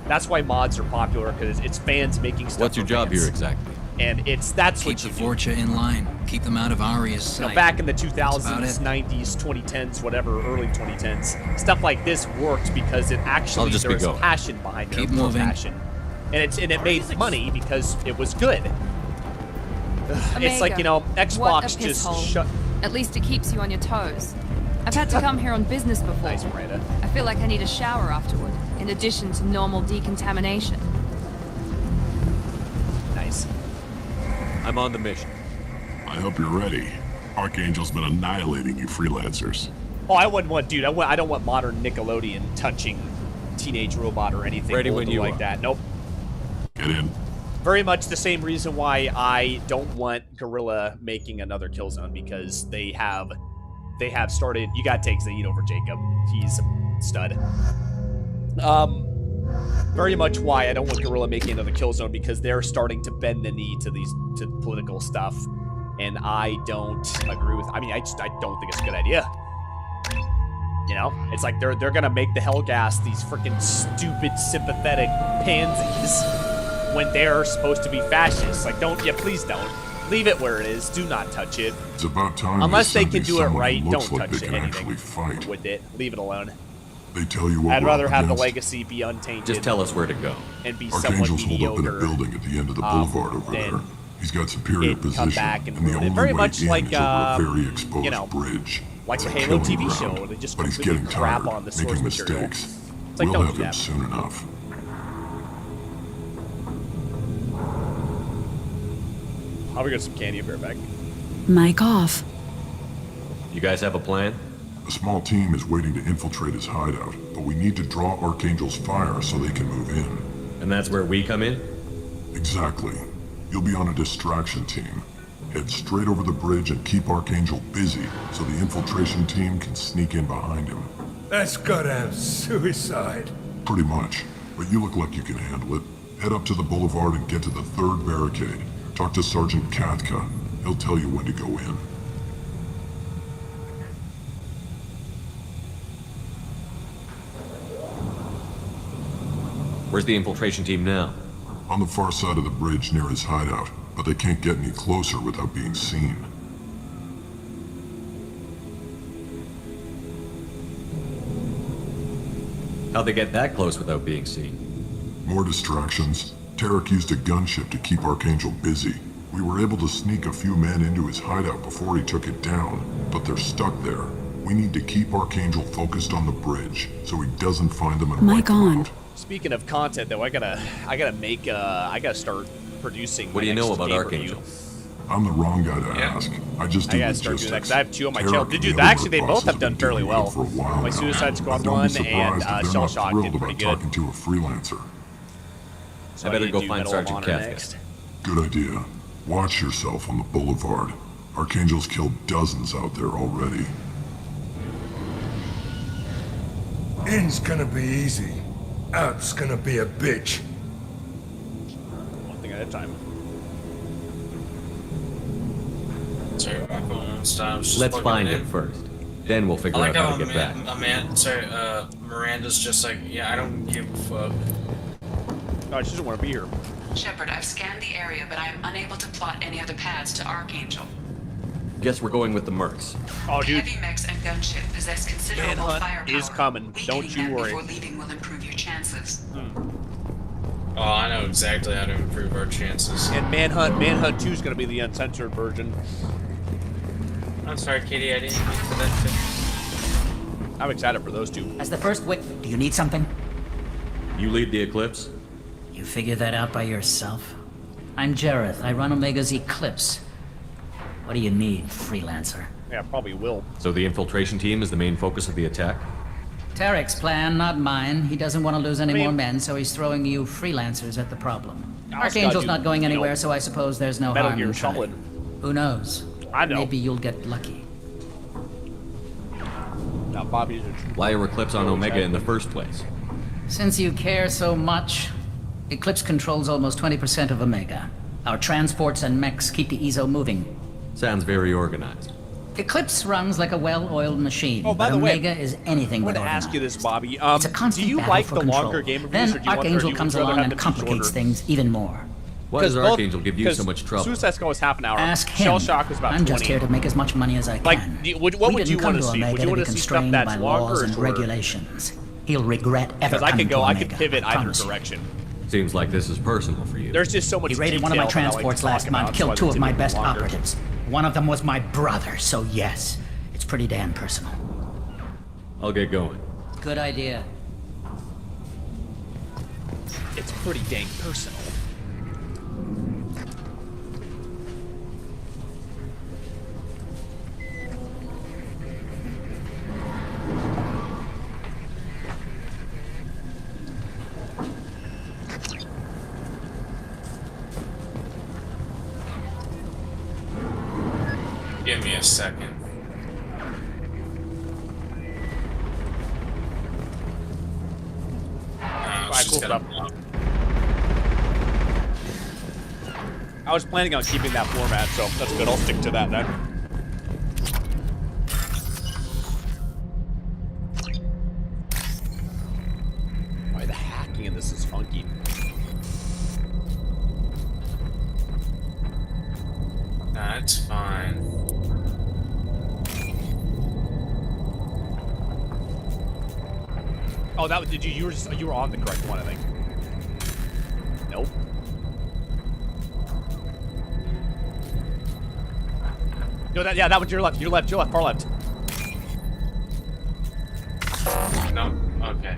Speaker 1: That's why mods are popular, because it's fans making stuff.
Speaker 7: What's your
Speaker 1: for
Speaker 7: job
Speaker 1: fans.
Speaker 7: here exactly?
Speaker 1: And that's
Speaker 4: Keep
Speaker 1: what you
Speaker 4: the
Speaker 1: do.
Speaker 4: Vorcha in line. Keep them out of Aria's sight.
Speaker 1: Back in the
Speaker 4: That's about
Speaker 1: 2000s,
Speaker 4: it.
Speaker 1: 90s, 2010s, whatever, early 2010s, stuff like this worked because it actually there was passion behind it.
Speaker 4: Keep
Speaker 1: there was
Speaker 4: moving.
Speaker 1: passion, and it made money because it was good. It's like,
Speaker 11: What
Speaker 1: Xbox
Speaker 11: a
Speaker 1: just
Speaker 11: pisshole.
Speaker 1: shut.
Speaker 11: At least it keeps you on your toes. I've had to come here on business before.
Speaker 1: Nice, Miranda.
Speaker 11: I feel like I need a shower afterward, in addition to normal decontamination.
Speaker 1: Nice.
Speaker 7: I'm on the mission.
Speaker 5: I hope you're ready. Archangel's been annihilating you freelancers.
Speaker 1: Oh, I wouldn't want, dude. I don't want modern Nickelodeon touching Teenage Robot or anything
Speaker 7: Ready when
Speaker 1: older
Speaker 7: you
Speaker 1: like
Speaker 7: are.
Speaker 1: that. Nope.
Speaker 5: Get in.
Speaker 1: Very much the same reason why I don't want Guerrilla making another Killzone, because they have started. You gotta take Zaid over Jacob. He's a stud. Very much why I don't want Guerrilla making another Killzone, because they're starting to bend the knee to to political stuff, and I don't agree with. I mean, I don't think it's a good idea. It's like they're gonna make the Hellgas these freaking stupid sympathetic pansies when they're supposed to be fascists. Like, please don't. Leave it where it is. Do not touch it.
Speaker 5: It's about time.
Speaker 1: Unless they
Speaker 5: send
Speaker 1: can
Speaker 5: me
Speaker 1: do it
Speaker 5: someone
Speaker 1: right,
Speaker 5: who looks
Speaker 1: don't
Speaker 5: like
Speaker 1: touch
Speaker 5: they can
Speaker 1: anything
Speaker 5: actually fight.
Speaker 1: with it. Leave it alone.
Speaker 5: They tell you what
Speaker 1: I'd
Speaker 5: we're
Speaker 1: rather
Speaker 5: up
Speaker 1: have the
Speaker 5: against.
Speaker 1: legacy be untainted.
Speaker 7: Just tell us where to go.
Speaker 1: And be somewhat
Speaker 5: Archangel's hold up in a
Speaker 1: mediocre.
Speaker 5: building at the end of the boulevard over
Speaker 1: then
Speaker 5: there. He's got superior
Speaker 1: it come
Speaker 5: position,
Speaker 1: back and
Speaker 5: and the
Speaker 1: ruin it.
Speaker 5: only
Speaker 1: Very
Speaker 5: way
Speaker 1: much
Speaker 5: in
Speaker 1: like,
Speaker 5: is over a very exposed bridge.
Speaker 1: Like the
Speaker 5: It's a
Speaker 1: Halo
Speaker 5: killing
Speaker 1: TV
Speaker 5: ground,
Speaker 1: show, where they just
Speaker 5: but he's
Speaker 1: completely
Speaker 5: getting
Speaker 1: crap
Speaker 5: tired,
Speaker 1: on the
Speaker 5: making
Speaker 1: source material.
Speaker 5: mistakes.
Speaker 1: It's like,
Speaker 5: We'll
Speaker 1: don't
Speaker 5: have
Speaker 1: do
Speaker 5: him
Speaker 1: that.
Speaker 5: soon enough.
Speaker 1: I'll go get some candy and bear back.
Speaker 17: Mic off.
Speaker 7: You guys have a plan?
Speaker 5: A small team is waiting to infiltrate his hideout, but we need to draw Archangel's fire so they can move in.
Speaker 7: And that's where we come in?
Speaker 5: Exactly. You'll be on a distraction team. Head straight over the bridge and keep Archangel busy so the infiltration team can sneak in behind him.
Speaker 9: That's goddamn suicide.
Speaker 5: Pretty much. But you look like you can handle it. Head up to the boulevard and get to the third barricade. Talk to Sergeant Katka. He'll tell you when to go in.
Speaker 7: Where's the infiltration team now?
Speaker 5: On the far side of the bridge near his hideout, but they can't get any closer without being seen.
Speaker 7: How'd they get that close without being seen?
Speaker 5: More distractions. Tarek used a gunship to keep Archangel busy. We were able to sneak a few men into his hideout before he took it down, but they're stuck there. We need to keep Archangel focused on the bridge, so he doesn't find them and
Speaker 6: Mic on.
Speaker 1: Speaking of content, though, I gotta start producing.
Speaker 7: What do you know about
Speaker 1: game
Speaker 7: Archangel?
Speaker 1: review.
Speaker 5: I'm the wrong guy to ask. I just do
Speaker 1: I gotta start doing that
Speaker 5: logistics.
Speaker 1: 'cause I have 2 on my
Speaker 5: Tarek
Speaker 1: channel.
Speaker 5: and
Speaker 1: Did
Speaker 5: the
Speaker 1: you?
Speaker 5: other
Speaker 1: Actually, they
Speaker 5: work
Speaker 1: both
Speaker 5: bosses
Speaker 1: have done
Speaker 5: been
Speaker 1: fairly
Speaker 5: digging
Speaker 1: well.
Speaker 5: out for a while
Speaker 1: My
Speaker 5: now.
Speaker 1: Suicide Squad
Speaker 5: Don't be
Speaker 1: 1
Speaker 5: surprised
Speaker 1: and
Speaker 5: if they're
Speaker 1: Shell
Speaker 5: not
Speaker 1: Shock
Speaker 5: thrilled
Speaker 1: did
Speaker 5: about
Speaker 1: pretty good.
Speaker 5: talking to a freelancer.
Speaker 1: So
Speaker 7: I better
Speaker 1: need
Speaker 7: go
Speaker 1: to do
Speaker 7: find
Speaker 1: Medal of
Speaker 7: Sergeant
Speaker 1: Honor
Speaker 7: Kafka.
Speaker 1: next.
Speaker 5: Good idea. Watch yourself on the boulevard. Archangel's killed dozens out there already.
Speaker 9: In's gonna be easy. Out's gonna be a bitch.
Speaker 1: One thing at a time.
Speaker 2: Sorry, my phone stops.
Speaker 7: Let's find it first. Then we'll figure
Speaker 2: I like
Speaker 7: out how
Speaker 2: how
Speaker 7: to get back.
Speaker 2: Miranda's just like, yeah, I don't give a fuck.
Speaker 1: No, she doesn't want to be here.
Speaker 17: Shepard, I've scanned the area, but I am unable to plot any other paths to Archangel.
Speaker 7: Guess we're going with the Mercs.
Speaker 1: Oh, dude.
Speaker 17: Heavy mechs and gunship possess considerable
Speaker 1: Manhunt
Speaker 17: firepower.
Speaker 1: is coming. Don't
Speaker 17: Weakening
Speaker 1: you
Speaker 17: them
Speaker 1: worry.
Speaker 17: before leaving will improve your chances.
Speaker 2: Oh, I know exactly how to improve our chances.
Speaker 1: And Manhunt 2 is going to be the uncensored version.
Speaker 2: I'm sorry, Katie, I didn't mean for that to...
Speaker 1: I'm excited for those 2.
Speaker 18: As the first do you need something?
Speaker 7: You lead the Eclipse?
Speaker 18: You figure that out by yourself? I'm Jareth. I run Omega's Eclipse. What do you need, freelancer?
Speaker 1: Yeah, probably will.
Speaker 7: So the infiltration team is the main focus of the attack?
Speaker 18: Tarek's plan, not mine. He doesn't want to lose any more men, so he's throwing you freelancers at the problem. Archangel's not going anywhere, so I suppose there's no
Speaker 1: Metal
Speaker 18: harm
Speaker 1: Gear
Speaker 18: in trying.
Speaker 1: Solid.
Speaker 18: Who knows?
Speaker 1: I know.
Speaker 18: Maybe you'll get lucky.
Speaker 1: Now, Bobby's a
Speaker 7: Why are Eclipse on Omega in the first place?
Speaker 18: Since you care so much, Eclipse controls almost 20% of Omega. Our transports and mechs keep the EZO moving.
Speaker 7: Sounds very organized.
Speaker 18: Eclipse runs like a well-oiled machine,
Speaker 1: Oh, by
Speaker 18: but
Speaker 1: the way,
Speaker 18: Omega is anything
Speaker 1: I
Speaker 18: but
Speaker 1: want to
Speaker 18: organized.
Speaker 1: ask you this, Bobby.
Speaker 18: It's a constant
Speaker 1: do you
Speaker 18: battle
Speaker 1: like
Speaker 18: for
Speaker 1: the
Speaker 18: control.
Speaker 1: longer game reviews,
Speaker 18: Then
Speaker 1: or do you
Speaker 18: Archangel
Speaker 1: want,
Speaker 18: comes
Speaker 1: or do you
Speaker 18: along
Speaker 1: rather have
Speaker 18: and
Speaker 1: them be
Speaker 18: complicates
Speaker 1: shorter?
Speaker 18: things even more.
Speaker 7: Why does
Speaker 1: both-
Speaker 7: Archangel give you so much trouble?
Speaker 1: Suicide Squad was half an hour.
Speaker 18: Ask him.
Speaker 1: Shell Shock was about
Speaker 18: I'm
Speaker 1: 20.
Speaker 18: just here to make as much money as I can.
Speaker 1: Like, what
Speaker 18: We
Speaker 1: would you
Speaker 18: didn't
Speaker 1: want to
Speaker 18: come
Speaker 1: see?
Speaker 18: Omega
Speaker 1: Would you
Speaker 18: to
Speaker 1: want
Speaker 18: be
Speaker 1: to see stuff
Speaker 18: constrained
Speaker 1: that's
Speaker 18: by
Speaker 1: longer
Speaker 18: laws
Speaker 1: or
Speaker 18: and
Speaker 1: shorter?
Speaker 18: regulations. He'll regret ever
Speaker 1: Because I
Speaker 18: coming
Speaker 1: could go,
Speaker 18: to
Speaker 1: I
Speaker 18: Omega.
Speaker 1: could pivot either
Speaker 18: promise you.
Speaker 1: direction.
Speaker 7: Seems like this is personal for you.
Speaker 1: There's just so much
Speaker 18: He raided
Speaker 1: detail
Speaker 18: one of my
Speaker 1: that I like to
Speaker 18: transports
Speaker 1: talk
Speaker 18: last month,
Speaker 1: about,
Speaker 18: killed
Speaker 1: so
Speaker 18: two
Speaker 1: it's
Speaker 18: of my
Speaker 1: even
Speaker 18: best
Speaker 1: longer.
Speaker 18: operatives. One of them was my brother, so yes, it's pretty damn personal.
Speaker 7: I'll get going.
Speaker 18: Good idea.
Speaker 1: It's pretty dang personal.
Speaker 2: Give me a second.
Speaker 1: Alright, cool stuff. I was planning on keeping that format, so that's good. I'll stick to that then. Why the hacking in this is funky.
Speaker 2: That's fine.
Speaker 1: Oh, that was, did you were on the correct one, I think. Nope. No, that was your left, far left.
Speaker 2: No, okay.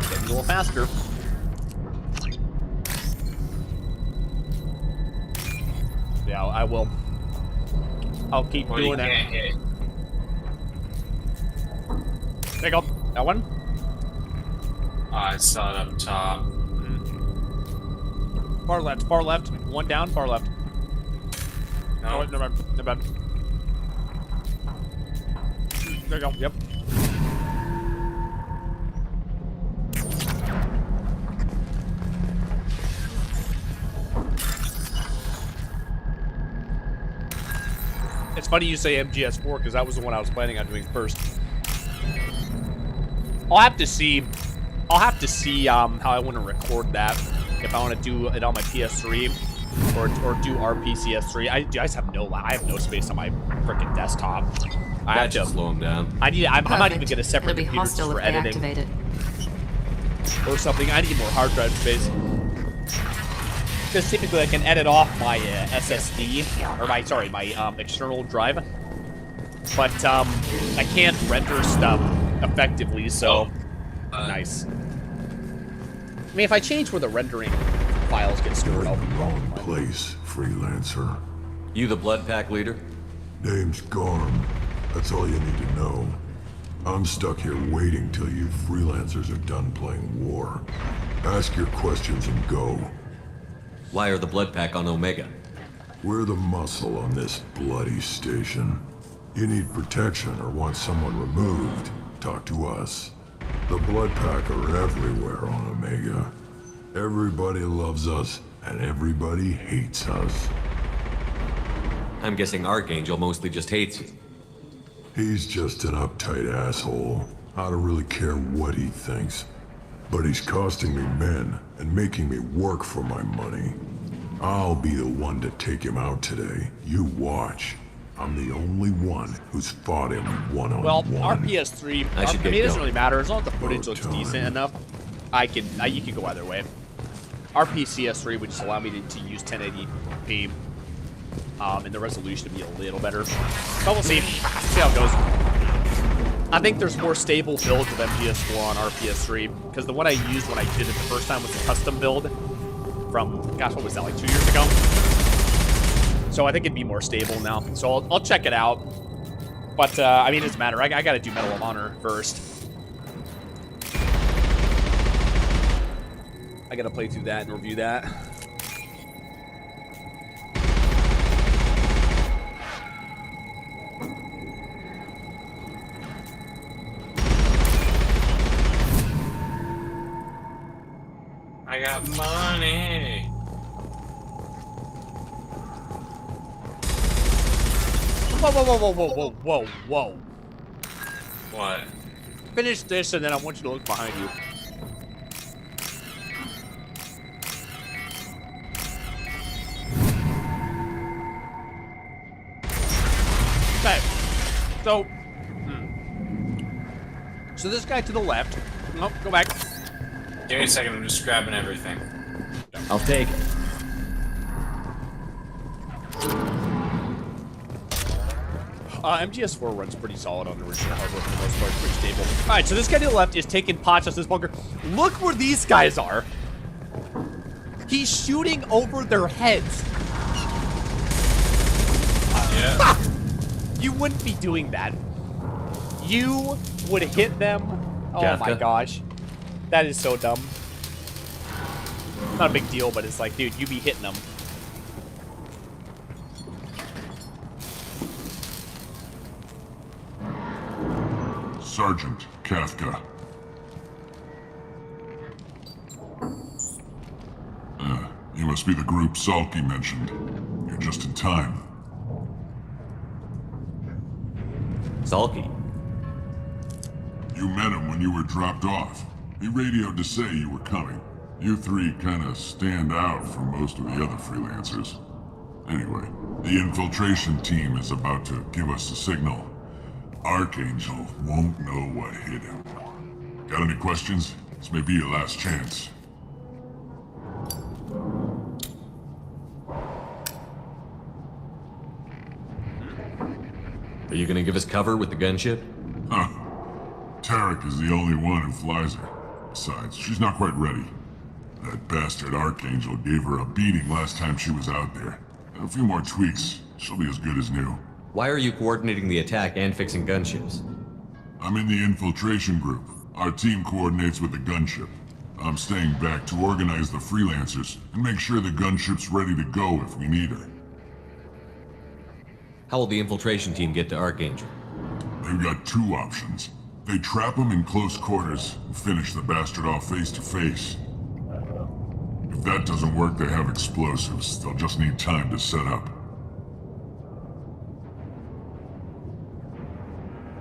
Speaker 1: Getting a little faster. Yeah, I will. I'll keep
Speaker 2: Well, you
Speaker 1: doing it.
Speaker 2: can't hit.
Speaker 1: There you go. That one?
Speaker 2: I saw it up top.
Speaker 1: Far left, far left. One down, far left.
Speaker 2: No.
Speaker 1: Oh, never mind. Never mind. There you go. Yep. It's funny you say MGS4 because that was the one I was planning on doing first. I'll have to see how I want to record that. If I want to do it on my PS3 or do RPCS3. I just have I have no space on my freaking desktop. I have to
Speaker 7: slow him down.
Speaker 1: I might even get a separate
Speaker 14: It'll be
Speaker 1: computer just
Speaker 14: hostile
Speaker 1: for
Speaker 14: if they
Speaker 1: editing
Speaker 14: activate it.
Speaker 1: or something. I need more hard drive space. Because typically I can edit off my SSD or my external drive. but I can't render stuff effectively, so nice. I mean, if I change where the rendering files get stored, I'll be
Speaker 5: wrong place, freelancer.
Speaker 7: You the blood pack leader?
Speaker 5: Name's Garm. That's all you need to know. I'm stuck here waiting till you freelancers are done playing war. Ask your questions and go.
Speaker 7: Why are the blood pack on Omega?
Speaker 5: We're the muscle on this bloody station. You need protection or want someone removed, talk to us. The blood pack are everywhere on Omega. Everybody loves us, and everybody hates us.
Speaker 7: I'm guessing Archangel mostly just hates you.
Speaker 5: He's just an uptight asshole. I don't really care what he thinks. But he's costing me men and making me work for my money. I'll be the one to take him out today. You watch. I'm the only one who's fought him one-on-one.
Speaker 1: Well, RPS3, I mean, it doesn't really matter. As long as the footage looks decent enough, you can go either way. RPCS3 would just allow me to use 1080p, and the resolution to be a little better. But we'll see. See how it goes. I think there's more stable builds of MGS4 on RPS3, because the one I used when I did it the first time was a custom build from, gosh, what was that, like 2 years ago? So I think it'd be more stable now. So I'll check it out. But, I mean, it doesn't matter. I gotta do Medal of Honor first. I gotta play through that and review that.
Speaker 2: I got money.
Speaker 1: Whoa, whoa, whoa, whoa, whoa, whoa, whoa.
Speaker 2: What?
Speaker 1: Finish this and then I want you to look behind you. Okay. So, so this guy to the left. Nope, go back.
Speaker 2: Give me a second, I'm just grabbing everything.
Speaker 7: I'll take it.
Speaker 1: MGS4 runs pretty solid on the original hardware for the most part, pretty stable. Alright, so this guy to the left is taking pots out of this bunker. Look where these guys are. He's shooting over their heads.
Speaker 2: Yeah.
Speaker 1: You wouldn't be doing that. You would hit them. Oh
Speaker 7: Kafka.
Speaker 1: My gosh. That is so dumb. Not a big deal, but it's like, dude, you be hitting them.
Speaker 5: Sergeant Kafka. You must be the group Salky mentioned. You're just in time.
Speaker 7: Salky?
Speaker 5: You met him when you were dropped off. He radioed to say you were coming. You three kinda stand out from most of the other freelancers. Anyway, the infiltration team is about to give us a signal. Archangel won't know what hit him. Got any questions? This may be your last chance.
Speaker 7: Are you gonna give us cover with the gunship?
Speaker 5: Huh. Tarek is the only one who flies her. Besides, she's not quite ready. That bastard Archangel gave her a beating last time she was out there. A few more tweaks, she'll be as good as new.
Speaker 7: Why are you coordinating the attack and fixing gunships?
Speaker 5: I'm in the infiltration group. Our team coordinates with the gunship. I'm staying back to organize the freelancers and make sure the gunship's ready to go if we need her.
Speaker 7: How will the infiltration team get to Archangel?
Speaker 5: They've got two options. They trap him in close quarters and finish the bastard off face to face. If that doesn't work, they have explosives. They'll just need time to set up.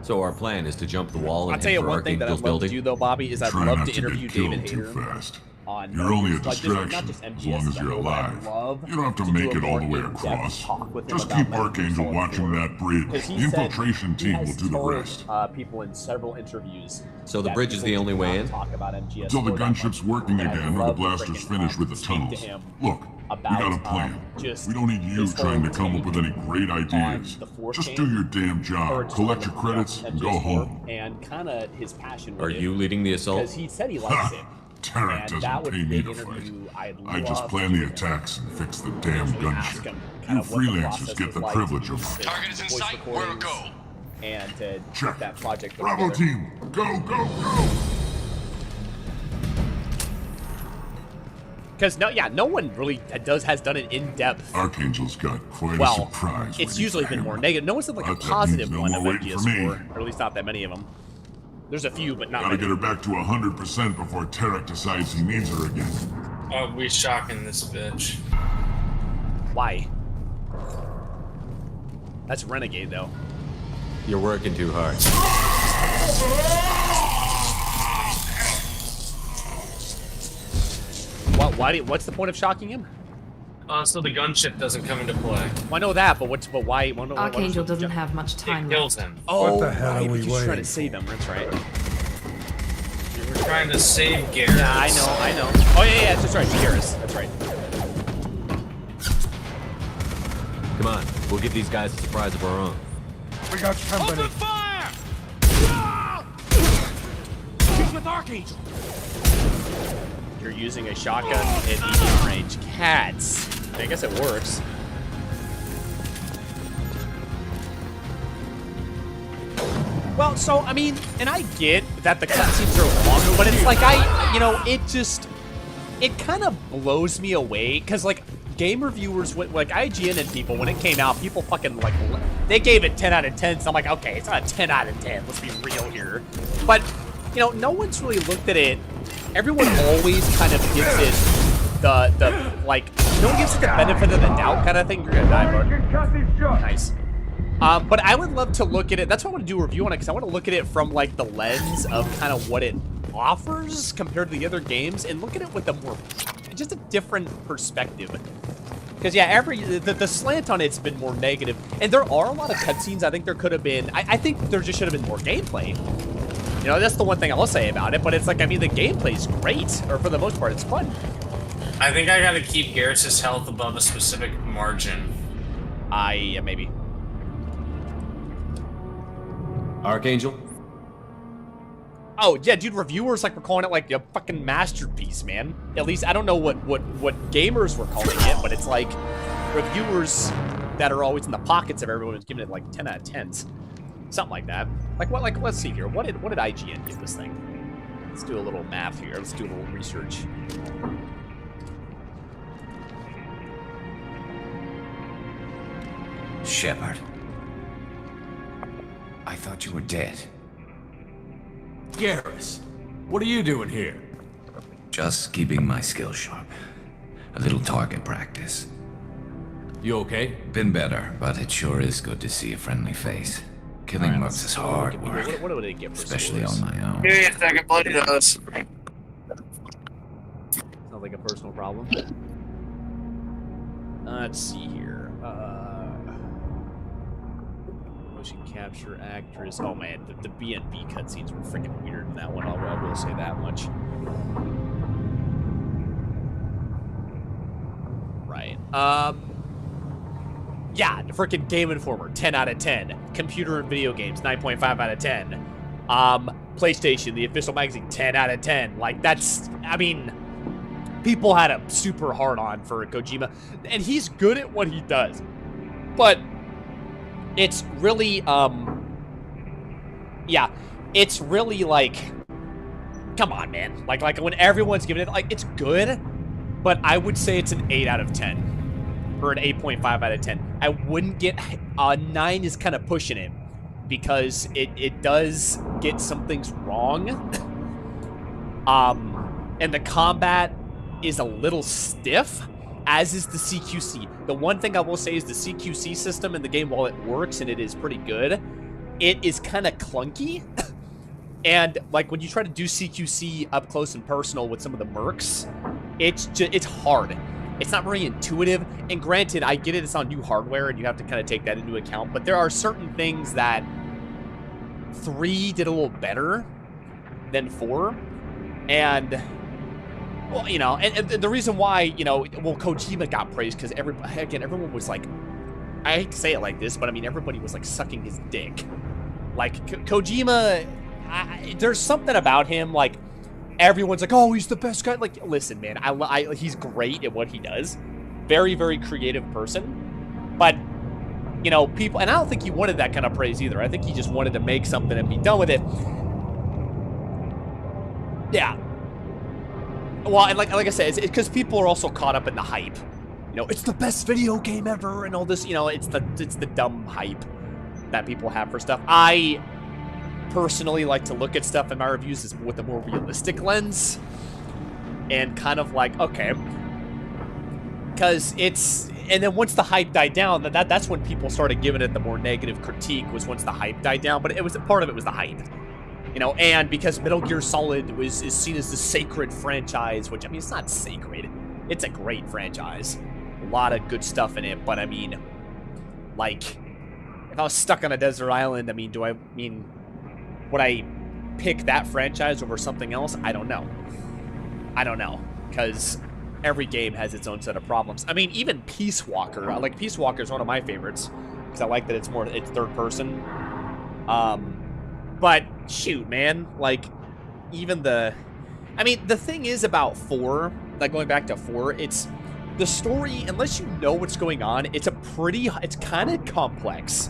Speaker 7: So our plan is to jump the wall and
Speaker 1: I'll tell you
Speaker 7: head for
Speaker 1: one thing that I'd
Speaker 7: Archangel's
Speaker 1: love to
Speaker 7: building?
Speaker 1: do though, Bobby, is I'd
Speaker 5: Try
Speaker 1: love
Speaker 5: not
Speaker 1: to
Speaker 5: to get
Speaker 1: interview David
Speaker 5: killed too
Speaker 1: Hayter.
Speaker 5: fast.
Speaker 1: on
Speaker 5: You're only a
Speaker 1: like, not
Speaker 5: distraction
Speaker 1: just
Speaker 5: as
Speaker 1: MGS
Speaker 5: long as you're
Speaker 1: but I
Speaker 5: alive.
Speaker 1: love
Speaker 5: You don't have to
Speaker 1: do
Speaker 5: make
Speaker 1: a
Speaker 5: it all the
Speaker 1: more
Speaker 5: way
Speaker 1: in-depth
Speaker 5: across.
Speaker 1: talk with him
Speaker 5: Just
Speaker 1: about
Speaker 5: keep
Speaker 1: Metal Gear
Speaker 5: Archangel
Speaker 1: Solid
Speaker 5: watching
Speaker 1: 4,
Speaker 5: that bridge.
Speaker 1: 'cause he
Speaker 5: The
Speaker 1: said
Speaker 5: infiltration
Speaker 1: he
Speaker 5: team will
Speaker 1: has
Speaker 5: do the
Speaker 1: told,
Speaker 5: rest.
Speaker 1: people in several interviews.
Speaker 7: So the
Speaker 1: that
Speaker 7: bridge is the
Speaker 1: people
Speaker 7: only
Speaker 1: do
Speaker 7: way
Speaker 1: not
Speaker 7: in?
Speaker 1: talk about MGS
Speaker 5: Until the
Speaker 1: 4 that
Speaker 5: gunship's
Speaker 1: much.
Speaker 5: working
Speaker 1: And I'd
Speaker 5: again or the
Speaker 1: love to
Speaker 5: blasters
Speaker 1: freaking,
Speaker 5: finish with the
Speaker 1: speak to
Speaker 5: tunnels.
Speaker 1: him
Speaker 5: Look,
Speaker 1: about,
Speaker 5: we got a plan.
Speaker 1: just
Speaker 5: We don't need you
Speaker 1: his
Speaker 5: trying to
Speaker 1: whole
Speaker 5: come up
Speaker 1: take
Speaker 5: with any great ideas.
Speaker 1: the fourth
Speaker 5: Just
Speaker 1: game,
Speaker 5: do your damn
Speaker 1: or
Speaker 5: job,
Speaker 1: just
Speaker 5: collect
Speaker 1: on
Speaker 5: your
Speaker 1: the,
Speaker 5: credits, and go
Speaker 1: MGS4,
Speaker 5: home.
Speaker 1: and kind of his passion with
Speaker 7: Are
Speaker 1: it,
Speaker 7: you leading the assault?
Speaker 1: because he said he likes it.
Speaker 5: Tarek
Speaker 1: And
Speaker 5: doesn't
Speaker 1: that would
Speaker 5: pay
Speaker 1: be
Speaker 5: me
Speaker 1: an
Speaker 5: to fight.
Speaker 1: interview
Speaker 5: I just
Speaker 1: love
Speaker 5: plan
Speaker 1: to
Speaker 5: the
Speaker 1: do with him.
Speaker 5: attacks and fix the damn
Speaker 1: Ask
Speaker 5: gunship.
Speaker 1: him
Speaker 5: You
Speaker 1: kind of what the
Speaker 5: freelancers
Speaker 1: process
Speaker 5: get
Speaker 1: was
Speaker 5: the
Speaker 1: like
Speaker 5: privilege
Speaker 1: to
Speaker 5: of...
Speaker 1: use the
Speaker 19: Target is in
Speaker 1: voice
Speaker 19: sight. Where to
Speaker 1: recordings
Speaker 19: go?
Speaker 1: And to
Speaker 5: Check.
Speaker 1: get that project put
Speaker 5: Bravo
Speaker 1: together.
Speaker 5: team, go, go, go!
Speaker 1: Because no one really has done it in depth.
Speaker 5: Archangel's got quite a
Speaker 1: Well,
Speaker 5: surprise.
Speaker 1: it's
Speaker 5: waiting
Speaker 1: usually
Speaker 5: for
Speaker 1: been
Speaker 5: him.
Speaker 1: more negative. No one's done like a
Speaker 5: But that
Speaker 1: positive
Speaker 5: means no
Speaker 1: one of
Speaker 5: more waiting for me.
Speaker 1: MGS4, or at least not that many of them. There's a few, but not
Speaker 5: Gotta
Speaker 1: many.
Speaker 5: get her back to 100% before Tarek decides he needs her again.
Speaker 2: Oh, we shocking this bitch.
Speaker 1: Why? That's Renegade, though.
Speaker 7: You're working too hard.
Speaker 1: What's the point of shocking him?
Speaker 2: So the gunship doesn't come into play.
Speaker 1: Well, I know that, but why?
Speaker 14: Archangel doesn't have much time
Speaker 2: It kills
Speaker 14: left.
Speaker 2: him.
Speaker 1: Oh,
Speaker 9: What the hell
Speaker 1: right,
Speaker 9: are we
Speaker 1: because you're trying
Speaker 9: waiting
Speaker 1: to save him. That's right.
Speaker 2: We're trying to save Garrett.
Speaker 1: Yeah, I know. Oh yeah, that's right. Garrus. That's right.
Speaker 7: Come on, we'll give these guys a surprise of our own.
Speaker 9: We got company.
Speaker 19: Open fire! He's with Archangel.
Speaker 1: You're using a shotgun at medium range. Cats. I guess it works. Well, so, I mean, and I get that the cutscenes are longer, but it's like, it kind of blows me away, because, like, game reviewers, like IGN and people, when it came out, people fucking, like, they gave it 10 out of 10, so I'm like, okay, it's not a 10 out of 10, let's be real here. But, no one's really looked at it. Everyone always kind of gives it the like, no one gives it the benefit of the doubt kind of thing. You're gonna die, bro. Nice. But I would love to look at it. That's why I want to do a review on it, because I want to look at it from, like, the lens of kind of what it offers compared to the other games, and look at it with a more, just a different perspective. Because, yeah, the slant on it's been more negative. And there are a lot of cutscenes. I think there could have been, I think there just should have been more gameplay. That's the one thing I will say about it, but it's like, I mean, the gameplay's great, or for the most part, it's fun.
Speaker 2: I think I gotta keep Garrus' health above a specific margin.
Speaker 1: Yeah, maybe.
Speaker 7: Archangel?
Speaker 1: Oh, yeah, dude, reviewers, like, were calling it, like, a fucking masterpiece, man. At least, I don't know what gamers were calling it, but it's like, reviewers that are always in the pockets of everyone is giving it, like, 10 out of 10s. Something like that. Like, let's see here. What did IGN give this thing? Let's do a little math here. Let's do a little research.
Speaker 20: Shepard. I thought you were dead.
Speaker 16: Garrus, what are you doing here?
Speaker 20: Just keeping my skills sharp. A little target practice.
Speaker 16: You okay?
Speaker 20: Been better, but it sure is good to see a friendly face. Killing mugs is hard work,
Speaker 1: What would it give for
Speaker 20: especially
Speaker 1: scores?
Speaker 20: on my own.
Speaker 2: Give me a second, bloody nose.
Speaker 1: Sounds like a personal problem. Let's see here. Motion capture actress. Oh man, the B&B cutscenes were freaking weird in that one. I will say that much. Right. Yeah, the freaking Game Informer, 10 out of 10. Computer and video games, 9.5 out of 10. PlayStation, the official magazine, 10 out of 10. Like, that's, I mean, people had a super hard on for Kojima, and he's good at what he does. But it's really, yeah, it's really like, come on, man. Like when everyone's giving it, like, it's good, but I would say it's an 8 out of 10. Or an 8.5 out of 10. I wouldn't get, 9 is kind of pushing it, because it does get some things wrong. And the combat is a little stiff, as is the CQC. The one thing I will say is the CQC system in the game, while it works and it is pretty good, it is kind of clunky. And like when you try to do CQC up close and personal with some of the mercs, it's hard. It's not very intuitive. And granted, I get it, it's on new hardware and you have to kind of take that into account, but there are certain things that 3 did a little better than 4. And well, you know, and the reason why, you know, well, Kojima got praised because everyone was like, I hate to say it like this, but I mean, everybody was like sucking his dick. Like Kojima, there's something about him, like everyone's like, oh, he's the best guy. Like, listen, man, he's great at what he does. Very, very creative person. But, you know, people, and I don't think he wanted that kind of praise either. I think he just wanted to make something and be done with it. Yeah. Well, and like I said, it's because people are also caught up in the hype. You know, it's the best video game ever and all this, you know, it's the dumb hype that people have for stuff. I personally like to look at stuff in my reviews with a more realistic lens. And kind of like, okay. Because it's, and then once the hype died down, that's when people started giving it the more negative critique, was once the hype died down. But it was, part of it was the hype. You know, and because Metal Gear Solid is seen as the sacred franchise, which, I mean, it's not sacred. It's a great franchise. A lot of good stuff in it, but I mean, like, if I was stuck on a desert island, I mean, would I pick that franchise over something else? I don't know. I don't know, because every game has its own set of problems. I mean, even Peace Walker. Peace Walker is one of my favorites, because I like that it's third person. But shoot, man, like, even the thing is about 4, like going back to 4, it's the story, unless you know what's going on, it's kind of complex.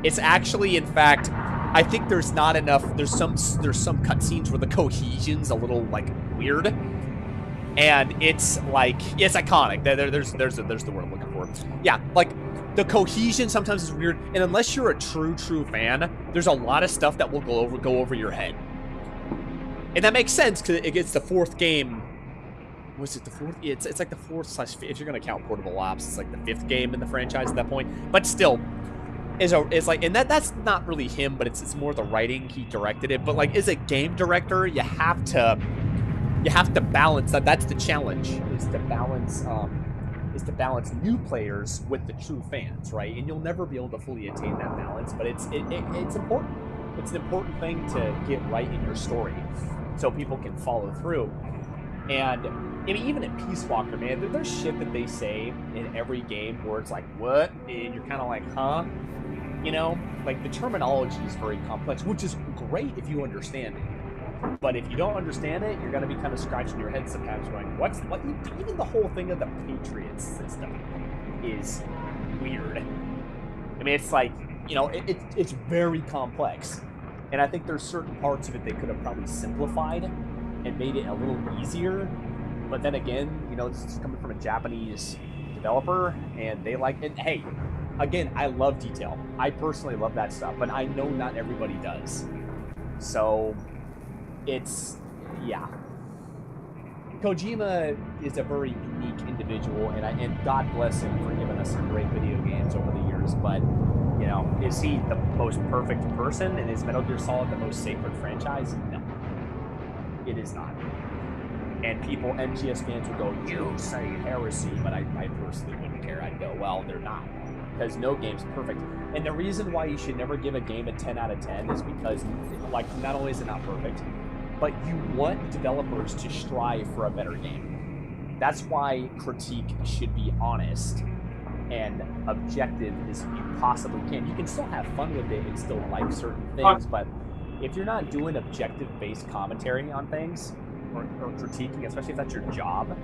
Speaker 1: It's actually, in fact, I think there's not enough, there's some cutscenes where the cohesion's a little, like, weird. And it's, like, it's iconic. There's the word I'm looking for. Yeah, like, the cohesion sometimes is weird, and unless you're a true fan, there's a lot of stuff that will go over your head. And that makes sense, because it's the 4th game. Was it the 4th? Yeah, it's like the 4th / if you're going to count Portable Ops, it's like the 5th game in the franchise at that point. But still, is like, and that's not really him, but it's more the writing. He directed it. But like, as a game director, you have to balance that. That's the challenge, is to balance new players with the true fans, right? And you'll never be able to fully attain that balance, but it's important. It's an important thing to get right in your story so people can follow through. And I mean, even in Peace Walker, man, there's shit that they say in every game where it's like, what? And you're kind of like, huh? You know, like the terminology is very complex, which is great if you understand it. But if you don't understand it, you're going to be kind of scratching your head sometimes going, what? Even the whole thing of the Patriots system is weird. I mean, it's like, you know, it's very complex. And I think there's certain parts of it they could have probably simplified and made it a little easier. But then again, you know, this is coming from a Japanese developer, and they like it. Hey, again, I love detail. I personally love that stuff, but I know not everybody does. So it's, yeah. Kojima is a very unique individual, and God bless him for giving us some great video games over the years, but, you know, is he the most perfect person, and is Metal Gear Solid the most sacred franchise? No. It is not. And MGS fans would go, you say heresy, but I personally wouldn't care. I'd go, well, they're not. Because no game's perfect. And the reason why you should never give a game a 10 out of 10 is because, like, not only is it not perfect, but you want developers to strive for a better game. That's why critique should be honest and objective as you possibly can. You can still have fun with it and still like certain things, but if you're not doing objective-based commentary on things, or critiquing, especially if that's your job,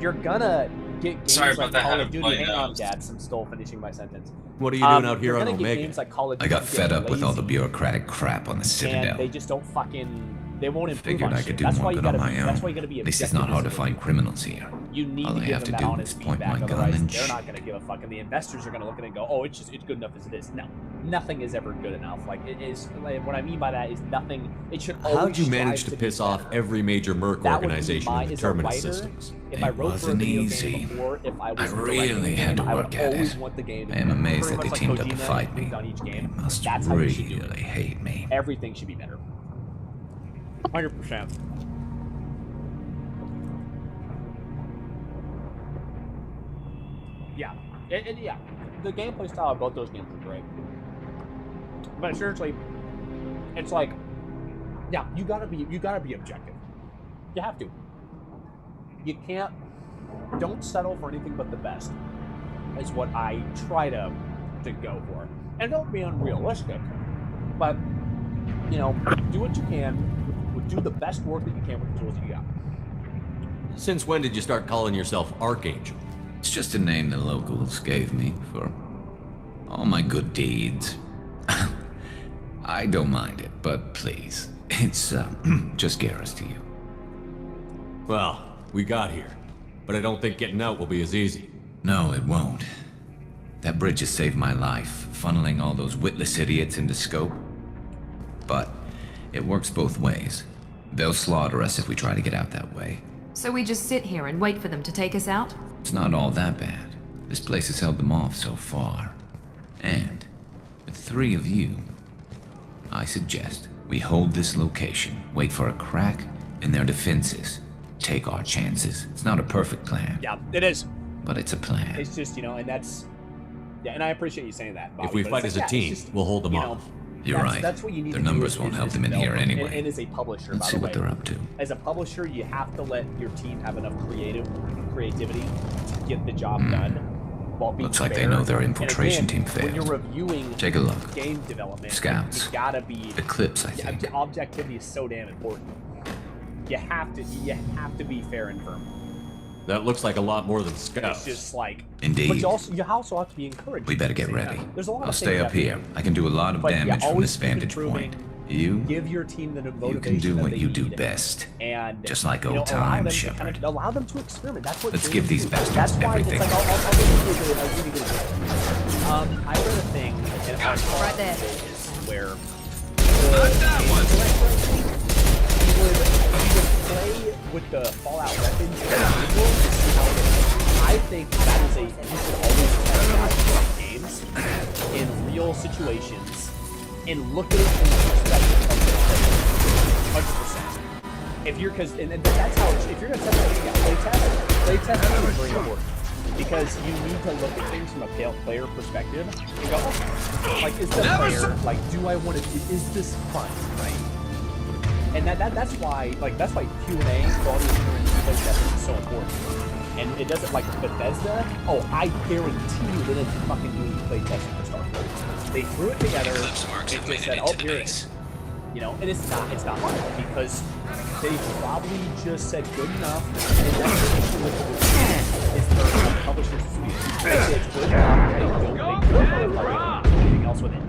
Speaker 1: you're gonna get games like Call of Duty. Hang on, Dad, I'm still finishing my sentence.
Speaker 7: What are you doing out here on Omega?
Speaker 20: Games like Call of Duty, I got fed up with all the bureaucratic crap on the Citadel.
Speaker 1: And they just don't fucking... They won't improve
Speaker 20: Figured
Speaker 1: on
Speaker 20: I could
Speaker 1: shit.
Speaker 20: do
Speaker 1: That's
Speaker 20: more
Speaker 1: why you
Speaker 20: good on
Speaker 1: gotta
Speaker 20: my
Speaker 1: be,
Speaker 20: own.
Speaker 1: that's why you gotta be
Speaker 20: At least it's not hard to find criminals here.
Speaker 1: You need
Speaker 20: all
Speaker 1: to
Speaker 20: I
Speaker 1: give
Speaker 20: have
Speaker 1: them
Speaker 20: to
Speaker 1: that
Speaker 20: do
Speaker 1: honest
Speaker 20: is point
Speaker 1: feedback,
Speaker 20: my gun
Speaker 1: otherwise
Speaker 20: and
Speaker 1: they're not gonna give a fuck, and the investors are gonna look at it and go, oh, it's good enough as it is. No, nothing is ever good enough. Like, it is, like, what I mean by that is nothing, it should always
Speaker 7: How'd you manage
Speaker 1: strive
Speaker 7: to piss off every major merc organization in the Terminus systems?
Speaker 1: If I wrote for a video game before, if I was
Speaker 20: really had to work at it.
Speaker 1: want the game to
Speaker 20: I am
Speaker 1: be
Speaker 20: amazed
Speaker 1: pretty
Speaker 20: that they
Speaker 1: much
Speaker 20: teamed
Speaker 1: like
Speaker 20: up to
Speaker 1: Kojima
Speaker 20: fight me.
Speaker 1: improved on each game.
Speaker 20: They must
Speaker 1: That's how you should do
Speaker 20: really
Speaker 1: it.
Speaker 20: hate me.
Speaker 1: Everything should be better. 100%. Yeah, yeah. The gameplay style of both those games is great, but seriously, it's like, yeah, you gotta be objective. You have to. You can't. Don't settle for anything but the best. Is what I try to go for, and don't be unrealistic. But you know, do what you can. Do the best work that you can with the tools that you got.
Speaker 7: Since when did you start calling yourself Archangel?
Speaker 20: It's just a name the locals gave me for all my good deeds. I don't mind it, but please, it's just Garrus to you.
Speaker 7: Well, we got here, but I don't think getting out will be as easy.
Speaker 20: No, it won't. That bridge has saved my life, funneling all those witless idiots into scope. But it works both ways. They'll slaughter us if we try to get out that way.
Speaker 14: So we just sit here and wait for them to take us out?
Speaker 20: It's not all that bad. This place has held them off so far. And with 3 of you, I suggest we hold this location, wait for a crack in their defenses, take our chances. It's not a perfect plan.
Speaker 1: Yeah, it is.
Speaker 20: But it's a plan.
Speaker 1: It's just, you know, and that's, yeah, and I appreciate you saying that, Bobby,
Speaker 7: if we fight as a team, we'll hold them off.
Speaker 20: You're right.
Speaker 1: That's what you need
Speaker 20: Their
Speaker 1: to do
Speaker 20: numbers
Speaker 1: is-
Speaker 20: won't
Speaker 1: is-
Speaker 20: help
Speaker 1: is
Speaker 20: them in here
Speaker 1: develop.
Speaker 20: anyway.
Speaker 1: And as a publisher,
Speaker 20: Let's
Speaker 1: by
Speaker 20: see
Speaker 1: the
Speaker 20: what
Speaker 1: way,
Speaker 20: they're up to.
Speaker 1: As a publisher, you have to let your team have enough creativity to get the job done. While being
Speaker 20: Looks like
Speaker 1: fair.
Speaker 20: they know their
Speaker 1: And
Speaker 20: infiltration
Speaker 1: again,
Speaker 20: team
Speaker 1: When you're
Speaker 20: failed.
Speaker 1: reviewing
Speaker 20: Take a look.
Speaker 1: game development,
Speaker 20: Scouts.
Speaker 1: you gotta be
Speaker 20: The clips, I think.
Speaker 1: Objectivity is so damn important. You have to be fair and firm.
Speaker 7: That looks like a lot more than
Speaker 1: It's
Speaker 7: scouts.
Speaker 1: just like,
Speaker 20: Indeed.
Speaker 1: But you also have to be encouraged.
Speaker 20: We better
Speaker 1: at the
Speaker 20: get
Speaker 1: same
Speaker 20: ready.
Speaker 1: time. There's a lot
Speaker 20: I'll
Speaker 1: of
Speaker 20: stay
Speaker 1: things
Speaker 20: up
Speaker 1: that-
Speaker 20: here. I can do a lot of
Speaker 1: But yeah,
Speaker 20: damage from
Speaker 1: always
Speaker 20: this
Speaker 1: keep
Speaker 20: vantage
Speaker 1: improving.
Speaker 20: point. You
Speaker 1: Give your team the motivation
Speaker 20: You can do
Speaker 1: that
Speaker 20: what
Speaker 1: they
Speaker 20: you do
Speaker 1: need.
Speaker 20: best.
Speaker 1: And
Speaker 20: Just like
Speaker 1: you know,
Speaker 20: old
Speaker 1: allow
Speaker 20: times,
Speaker 1: them to
Speaker 20: Shepard.
Speaker 1: kind of- allow them to experiment. That's what
Speaker 20: Let's
Speaker 1: games
Speaker 20: give these
Speaker 1: do.
Speaker 20: bastards
Speaker 1: That's why
Speaker 20: everything.
Speaker 1: It's like, I'll give you a really good example. I read a thing in
Speaker 11: Right there.
Speaker 1: where he would play with the Fallout weapons and vehicles to see how it is. I think that is you should always test out games in real situations and look at it from the perspective of the player. 100%. If you're, and that's how, if you're going to test out play testing is very important. Because you need to look at things from a player perspective and go, okay, like, is the player, like, do I want to, is this fun, right? And that's why Q&A, quality assurance, play testing is so important. And it doesn't, like Bethesda, I guarantee you they didn't fucking do any play testing for Starfield. They threw it together, and just said, here it is. You know, and it's not fun, because they probably just said good enough, and that's the issue with the is their publishers suite. They say it's good enough, they don't like anything else with it.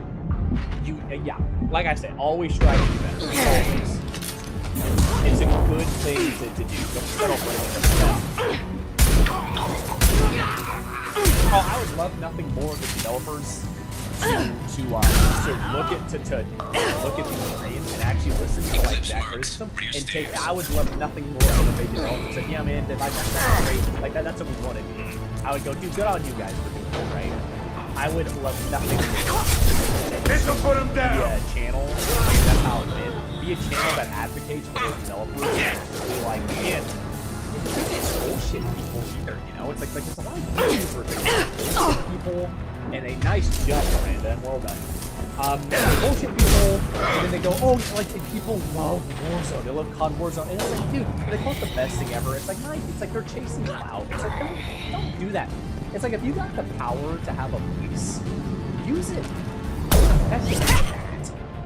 Speaker 1: Yeah, like I said, always try to do better. Always. It's a good thing to do. Don't settle for anything. I would love nothing more than developers to look at these games and actually listen to like that criticism and take. I would love nothing more than if they developed and said, yeah, man, that's great. Like that's what we wanted. I would go, dude, good on you guys for doing that, right? I would love nothing more.
Speaker 9: This will put him down.
Speaker 1: Be a channel. That's how it's been. Be a channel that advocates for those developers. Be like, man, it's bullshit people here. You know, it's like there's a lot of bullshit people. And a nice job, Miranda, and well done. Bullshit people, and then they go, like people love Warzone. They love COD Warzone, and it's like, dude, they call it the best thing ever. It's like, nice. It's like they're chasing clout. It's like, don't do that. It's like if you got the power to have a voice, use it. That's just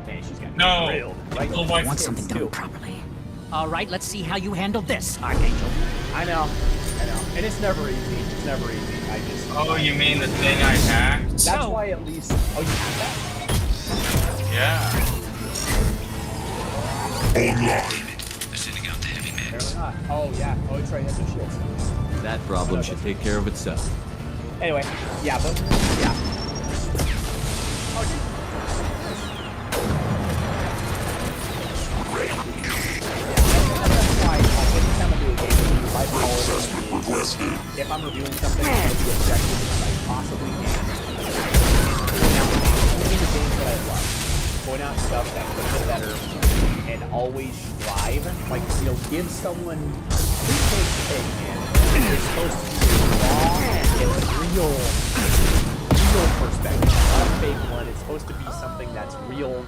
Speaker 1: man, she's got grilled. Right?
Speaker 18: I want something done properly. All right, let's see how you handle this, Archangel.
Speaker 1: I know, and it's never easy. It's never easy. I just.
Speaker 2: Oh, you mean the thing I hacked?
Speaker 1: That's why at least. Oh, you have that?
Speaker 2: Yeah.
Speaker 20: Online. They're sending out the heavy mix.
Speaker 1: Oh yeah. Oh, it's right. That's a shield.
Speaker 7: That problem should take care of itself.
Speaker 1: Anyway, yeah, but yeah. That's why, like, anytime I do a game, if I'm reviewing something, I'm going to be objective as I possibly can. Now, in the games that I love, point out stuff that could have been better, and always strive. Like, you know, give someone man. It's supposed to be raw and real perspective, not a fake one. It's supposed to be something that's real,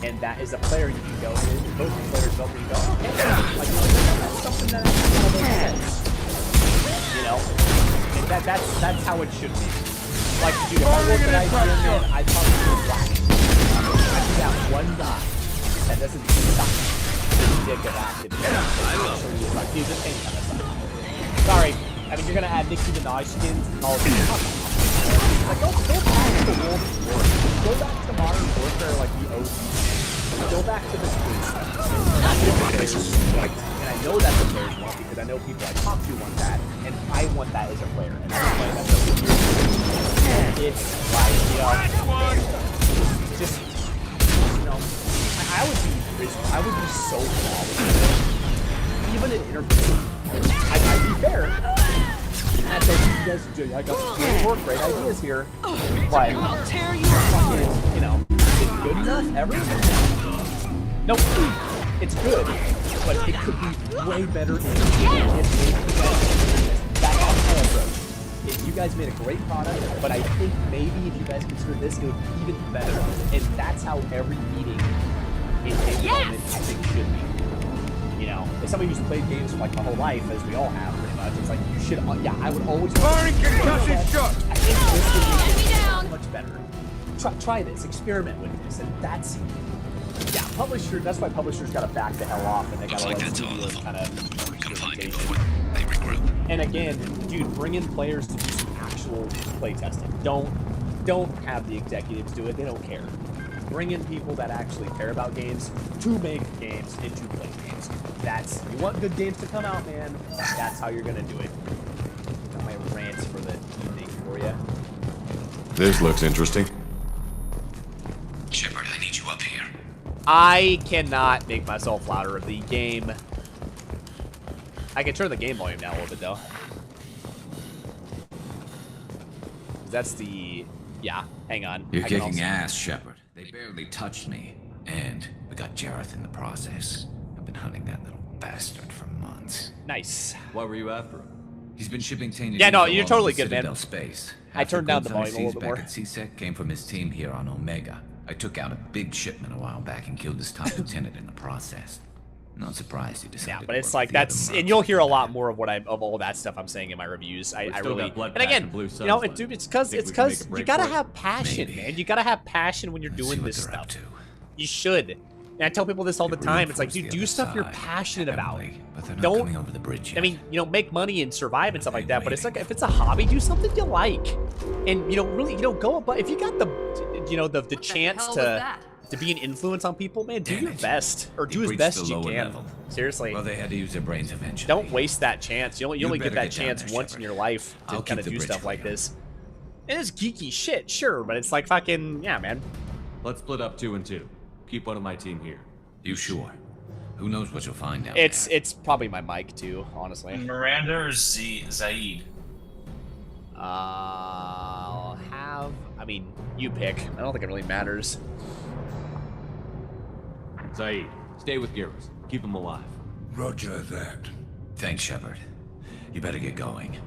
Speaker 1: and that is a player you can go to. Both the players go and you go, okay, like, that's something that makes sense. You know, and that's how it should be. Like, dude, if I worked at IGN, man, I'd probably do black. I see that one guy that doesn't suck the dick of active. Like, dude, this ain't kind of stuff. Sorry, I mean, you're gonna add Nicki Minaj skins and all this. Like, go back to World of War. Go back to Modern Warfare, like the OG. Go back to the streets. And I know that the players want, because I know people I talk to want that, and I want that as a player. And I'm playing that stuff. It's like, you know, just, you know, I would be so flawless. Even in interviews, I'd be fair. That's what you guys do. I got great work, great ideas here. But,
Speaker 14: I'll tear you apart.
Speaker 1: You know, is it good enough? Everything? Nope. It's good, but it could be way better that's my approach. If you guys made a great product, but I think maybe if you guys consider this, it would be even better. And that's how every meeting in game development, I think, should be. You know, as somebody who's played games for like my whole life, as we all have, pretty much, it's like you should. Yeah, I would always. I think this would make it so much better. Try this, experiment with this, and that's. Yeah, publisher. That's why publishers got to back the hell off, and they got to let studios kind of. And again, dude, bring in players to do some actual play testing. Don't have the executives do it. They don't care. Bring in people that actually care about games to make games and to play games. That's, you want good games to come out, man. That's how you're gonna do it. Got my rants for the evening for you.
Speaker 5: This looks interesting.
Speaker 20: Shepard, I need you up here.
Speaker 1: I cannot make myself louder. The game. I can turn the game volume down a little bit though. That's the. Yeah, hang on.
Speaker 20: You're kicking ass, Shepard. They barely touched me, and we got Jareth in the process. I've been hunting that little bastard for months.
Speaker 1: Nice.
Speaker 7: Why were you after him?
Speaker 20: He's been shipping tainted.
Speaker 1: Yeah, no, you're totally good, man.
Speaker 20: Space.
Speaker 1: I turned down the volume a little bit more.
Speaker 20: Back at CSEC came from his team here on Omega. I took out a big shipment a while back and killed his top lieutenant in the process. Not surprised you decided.
Speaker 1: Yeah, but it's like that's, and you'll hear a lot more of what of all that stuff I'm saying in my reviews. I really, and again, you know, it's because you gotta have passion, man. You gotta have passion when you're doing this stuff. You should. And I tell people this all the time. It's like, dude, do stuff you're passionate about. Don't.
Speaker 20: Over the bridge.
Speaker 1: I mean, you know, make money and survive and stuff like that. But it's like, if it's a hobby, do something you like, and you know, really, you know, go above. If you got the, you know, the chance to be an influence on people, man, do your best, or do as best you can. Seriously.
Speaker 20: Well, they had to use their brains eventually.
Speaker 1: Don't waste that chance. You only get that chance once in your life to kind of do stuff like this. It is geeky shit, sure, but it's like fucking, yeah, man.
Speaker 7: Let's split up 2 and 2. Keep one of my team here.
Speaker 20: You sure? Who knows what you'll find out?
Speaker 1: It's probably my mic too, honestly.
Speaker 2: Miranda or Zaid?
Speaker 1: I'll have. I mean, you pick. I don't think it really matters.
Speaker 7: Zaid, stay with Garrus. Keep him alive.
Speaker 9: Roger that.
Speaker 20: Thanks, Shepard. You better get going.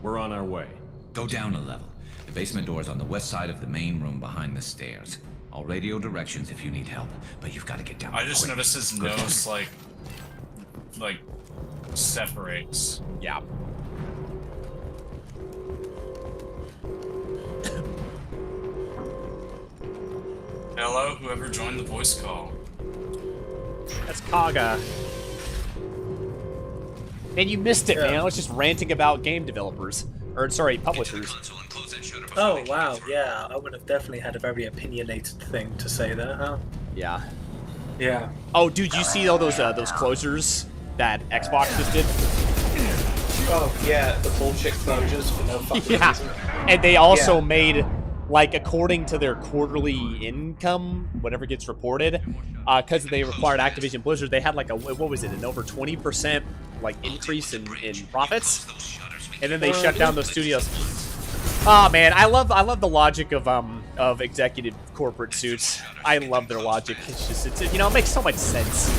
Speaker 7: We're on our way.
Speaker 20: Go down a level. The basement door's on the west side of the main room behind the stairs. I'll radio directions if you need help, but you've got to get down.
Speaker 2: I just noticed his nose like separates.
Speaker 1: Yeah.
Speaker 2: Hello, whoever joined the voice call.
Speaker 1: That's Kaga. Man, you missed it, man. I was just ranting about game developers. Or, sorry, publishers.
Speaker 21: Oh, wow, yeah. I would have definitely had a very opinionated thing to say there, huh?
Speaker 1: Yeah.
Speaker 21: Yeah.
Speaker 1: Oh, dude, you see all those closures that Xbox just did?
Speaker 21: Oh, yeah, the bullshit closures for no fucking reason.
Speaker 1: And they also made, like, according to their quarterly income, whatever gets reported, because they required Activision Blizzard, they had like a, what was it, an over 20% like increase in profits, and then they shut down those studios. Oh man, I love the logic of of executive corporate suits. I love their logic. It's just, it makes so much sense.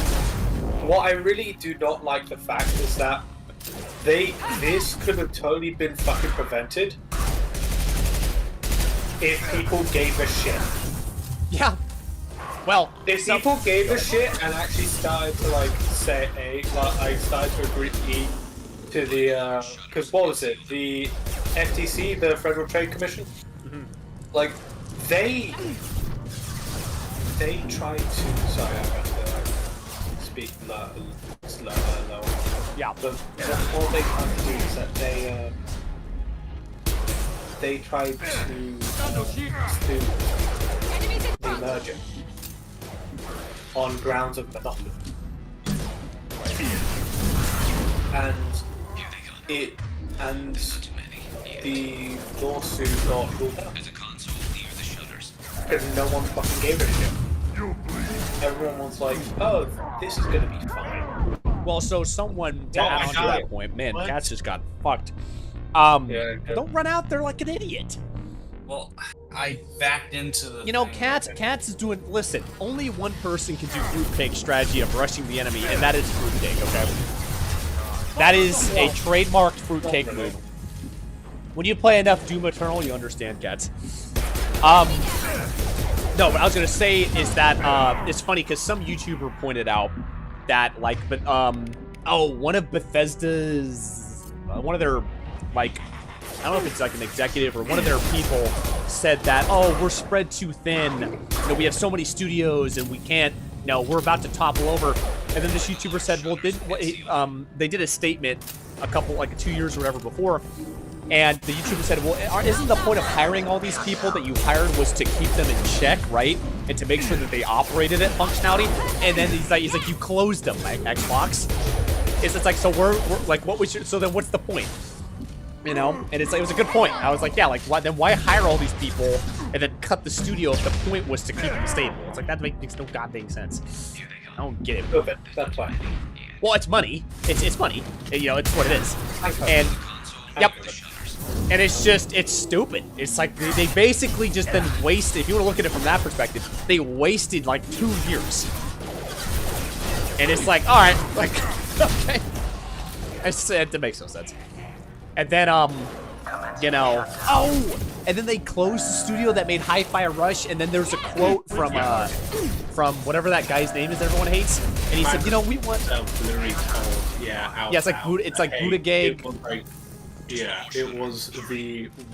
Speaker 21: What I really do not like the fact is that this could have totally been fucking prevented if people gave a shit.
Speaker 1: Yeah. Well,
Speaker 21: if people gave a shit and actually started to started to agree to the because what was it, the FTC, the Federal Trade Commission? Like they tried to. Sorry, I have to speak low.
Speaker 1: Yeah.
Speaker 21: But what they tried to do is that they tried to do the merger on grounds of monopoly, and the lawsuit got ruled out because no one fucking gave a shit. Everyone was like, "Oh, this is gonna be fine."
Speaker 1: Well, so someone to add on to that point, man, Cats just got fucked. Don't run out there like an idiot.
Speaker 2: Well, I backed into the.
Speaker 1: Cats is doing. Listen, only one person can do fruitcake strategy of rushing the enemy, and that is fruitcake. Okay, that is a trademarked fruitcake move. When you play enough Doom Eternal, you understand, Cats. No, what I was gonna say is that it's funny because some YouTuber pointed out that one of Bethesda's one of their I don't know if it's like an executive or one of their people said that, oh, we're spread too thin. We have so many studios and we can't. We're about to topple over. And then this YouTuber said, well, they did a statement a couple 2 years or whatever before. And the YouTuber said, well, isn't the point of hiring all these people that you hired was to keep them in check, right? And to make sure that they operated at functionality? And then he's like, you closed them, like Xbox. It's like, so we're like, so then what's the point? And it's like, it was a good point. I was like, yeah, why hire all these people and then cut the studio if the point was to keep them stable? It's like, that makes no goddamn sense. I don't get it.
Speaker 21: Okay, that's fine.
Speaker 1: Well, it's money. It's money. It's what it is. And, yep. And it's stupid. It's like, they basically just then wasted, if you want to look at it from that perspective, they wasted 2 years. And it's like, alright, okay. It makes no sense. And then, and then they closed the studio that made Hi-Fi Rush, and then there's a quote from whatever that guy's name is that everyone hates, and he said, we want...
Speaker 21: Yeah,
Speaker 1: it's like Buddha Gay.
Speaker 21: It was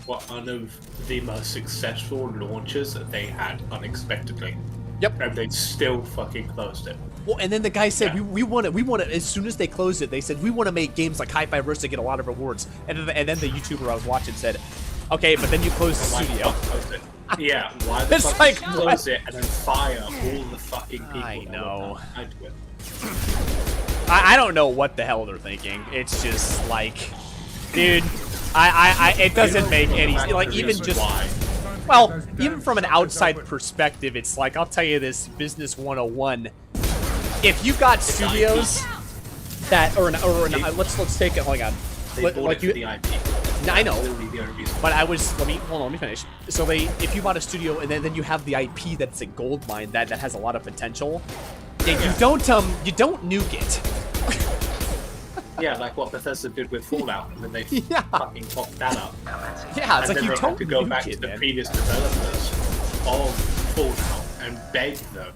Speaker 21: one of the most successful launches that they had unexpectedly.
Speaker 1: Yep.
Speaker 21: And they still fucking closed it.
Speaker 1: Well, and then the guy said, we want to, as soon as they closed it, they said, we want to make games like Hi-Fi Rush to get a lot of rewards. And then the YouTuber I was watching said, okay, but then you closed the studio.
Speaker 21: Yeah, why the fuck close it and then fire all the fucking people?
Speaker 1: I know. I don't know what the hell they're thinking. It's just like, dude, it doesn't make any sense. Even just... Well, even from an outside perspective, it's like, I'll tell you this, Business 101. If you got studios that, let's take it, hold on.
Speaker 21: Like you, the IP.
Speaker 1: I know, but let me finish. So if you bought a studio and then you have the IP that's a gold mine that has a lot of potential, you don't nuke it.
Speaker 21: Yeah, like what Bethesda did with Fallout, and then they fucking popped that up.
Speaker 1: Yeah, it's
Speaker 21: and
Speaker 1: like you don't
Speaker 21: have to go back
Speaker 1: nuke
Speaker 21: to the
Speaker 1: man.
Speaker 21: previous developers of Fallout and beg them.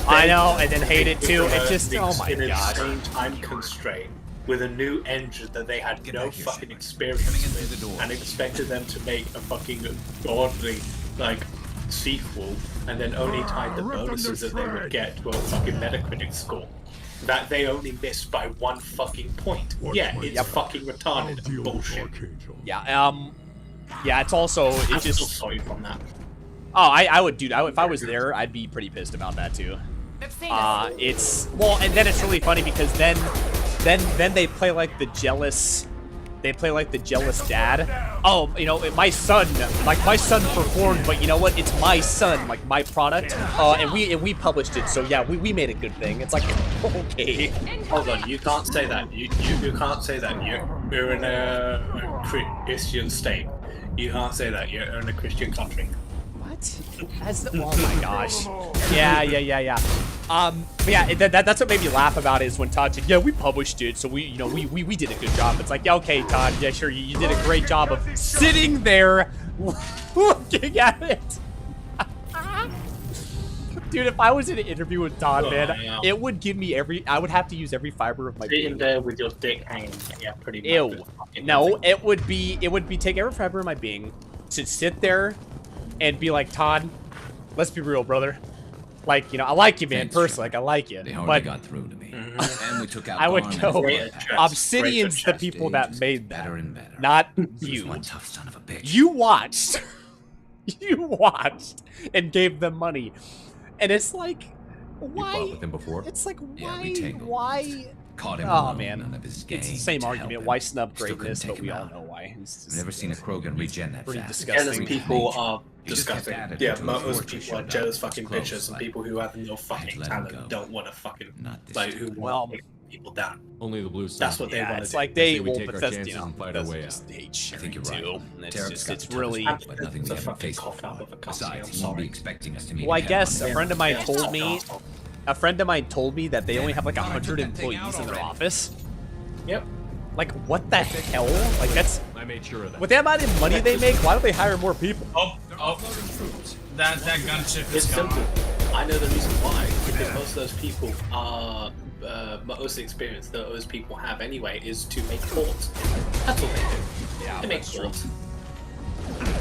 Speaker 1: I know, and then hate it too. It just, oh my
Speaker 21: god.
Speaker 1: god.
Speaker 21: Insane time constraint with a new engine that they had no fucking experience with, and expected them to make a fucking godly sequel, and then only tied the bonuses that they would get to a fucking Metacritic score that they only missed by 1 fucking point. It's fucking retarded and bullshit.
Speaker 1: It's also,
Speaker 21: I'm still sorry from that.
Speaker 1: Oh, I would, dude. If I was there, I'd be pretty pissed about that too. And then it's really funny because then they play like the jealous. They play like the jealous dad. Oh, my son performed, but you know what? It's my son, like my product. And we published it, so yeah, we made a good thing. It's like, okay.
Speaker 21: Hold on, you can't say that. You can't say that. You're in a Christian state. You can't say that. You're in a Christian country.
Speaker 1: What? Oh my gosh. Yeah. But yeah, that's what made me laugh about is when Todd said, yeah, we published it, so we did a good job. It's like, yeah, okay, Todd, yeah, sure, you did a great job of sitting there looking at it. Dude, if I was in an interview with Todd, man, it would give me I would have to use every fiber of my being.
Speaker 21: Sitting there with your dick hanging, yeah, pretty much.
Speaker 1: Ew. No, it would be take every fiber of my being to sit there and be like, Todd, let's be real, brother. Like, I like you, man, personally. Like, I like you.
Speaker 20: They hardly
Speaker 1: but
Speaker 20: got through to me. And we took out
Speaker 1: I would
Speaker 20: Barn
Speaker 1: go,
Speaker 20: and
Speaker 1: Obsidian's the people that made that,
Speaker 20: better and better.
Speaker 1: not
Speaker 20: He was
Speaker 1: you.
Speaker 20: one tough son of a bitch.
Speaker 1: You watched. You watched and gave them money. And it's like, why?
Speaker 7: You fought with him before?
Speaker 1: It's like,
Speaker 20: Yeah, we tangled.
Speaker 1: why?
Speaker 20: Caught him
Speaker 1: Oh,
Speaker 20: alone,
Speaker 1: man.
Speaker 20: none of his
Speaker 1: It's
Speaker 20: gang
Speaker 1: the same
Speaker 20: to help
Speaker 1: argument.
Speaker 20: him.
Speaker 1: Why snub
Speaker 20: Still couldn't
Speaker 1: greatness,
Speaker 20: take
Speaker 1: but we
Speaker 20: him
Speaker 1: all
Speaker 20: out.
Speaker 1: know why. It's
Speaker 20: I've never seen a Krogan regen that
Speaker 1: pretty
Speaker 20: fast.
Speaker 21: Jealous
Speaker 1: disgusting.
Speaker 21: people are
Speaker 20: He just kept
Speaker 21: disgusting.
Speaker 20: at it
Speaker 21: Yeah,
Speaker 20: until his
Speaker 21: most
Speaker 20: fortress
Speaker 21: people are
Speaker 20: showed
Speaker 21: jealous
Speaker 20: up.
Speaker 21: fucking
Speaker 20: It was
Speaker 21: bitches,
Speaker 20: close,
Speaker 21: and
Speaker 20: but
Speaker 21: people who have no
Speaker 20: I had
Speaker 21: fucking
Speaker 20: to let him
Speaker 21: talent
Speaker 20: go.
Speaker 21: don't want to fucking
Speaker 20: Not this
Speaker 21: like
Speaker 20: time.
Speaker 21: who
Speaker 1: Well,
Speaker 21: want people down.
Speaker 7: Only the blue side.
Speaker 21: That's what they
Speaker 1: Yeah,
Speaker 21: want
Speaker 1: it's
Speaker 21: to do.
Speaker 1: like
Speaker 7: They
Speaker 1: they
Speaker 7: say we
Speaker 1: will,
Speaker 7: take
Speaker 1: but
Speaker 7: our
Speaker 1: that's,
Speaker 7: chances and fight our
Speaker 1: that's
Speaker 7: way
Speaker 1: just
Speaker 7: out.
Speaker 1: hate
Speaker 20: I
Speaker 1: sharing
Speaker 20: think you're right.
Speaker 1: too. And it's
Speaker 20: Tarek
Speaker 1: just,
Speaker 20: got
Speaker 1: it's
Speaker 20: the toughest
Speaker 1: really.
Speaker 20: job, but nothing
Speaker 21: It's
Speaker 20: we
Speaker 21: a
Speaker 20: haven't
Speaker 21: fucking
Speaker 20: faced
Speaker 21: cop out
Speaker 20: before.
Speaker 21: of a company,
Speaker 20: Besides,
Speaker 21: I'm
Speaker 20: he won't be
Speaker 21: sorry.
Speaker 20: expecting us to meet
Speaker 1: Well, I
Speaker 20: him
Speaker 1: guess a
Speaker 20: head-on.
Speaker 1: friend of mine
Speaker 21: Yeah,
Speaker 1: told
Speaker 21: stop,
Speaker 1: me.
Speaker 21: stop.
Speaker 1: A friend of mine told me that they only have like 100 employees in their office.
Speaker 21: Yep.
Speaker 1: Like, what the hell? Like, that's
Speaker 7: I made sure of that.
Speaker 1: with the amount of money they make. Why don't they hire more people?
Speaker 2: Oh, that gunship is
Speaker 21: It's
Speaker 2: gone.
Speaker 21: simple. I know the reason why. Because most of those people are most of the experience that those people have anyway is to make ports. That's all they do.
Speaker 1: Yeah,
Speaker 21: They make
Speaker 1: that's true.
Speaker 21: ports.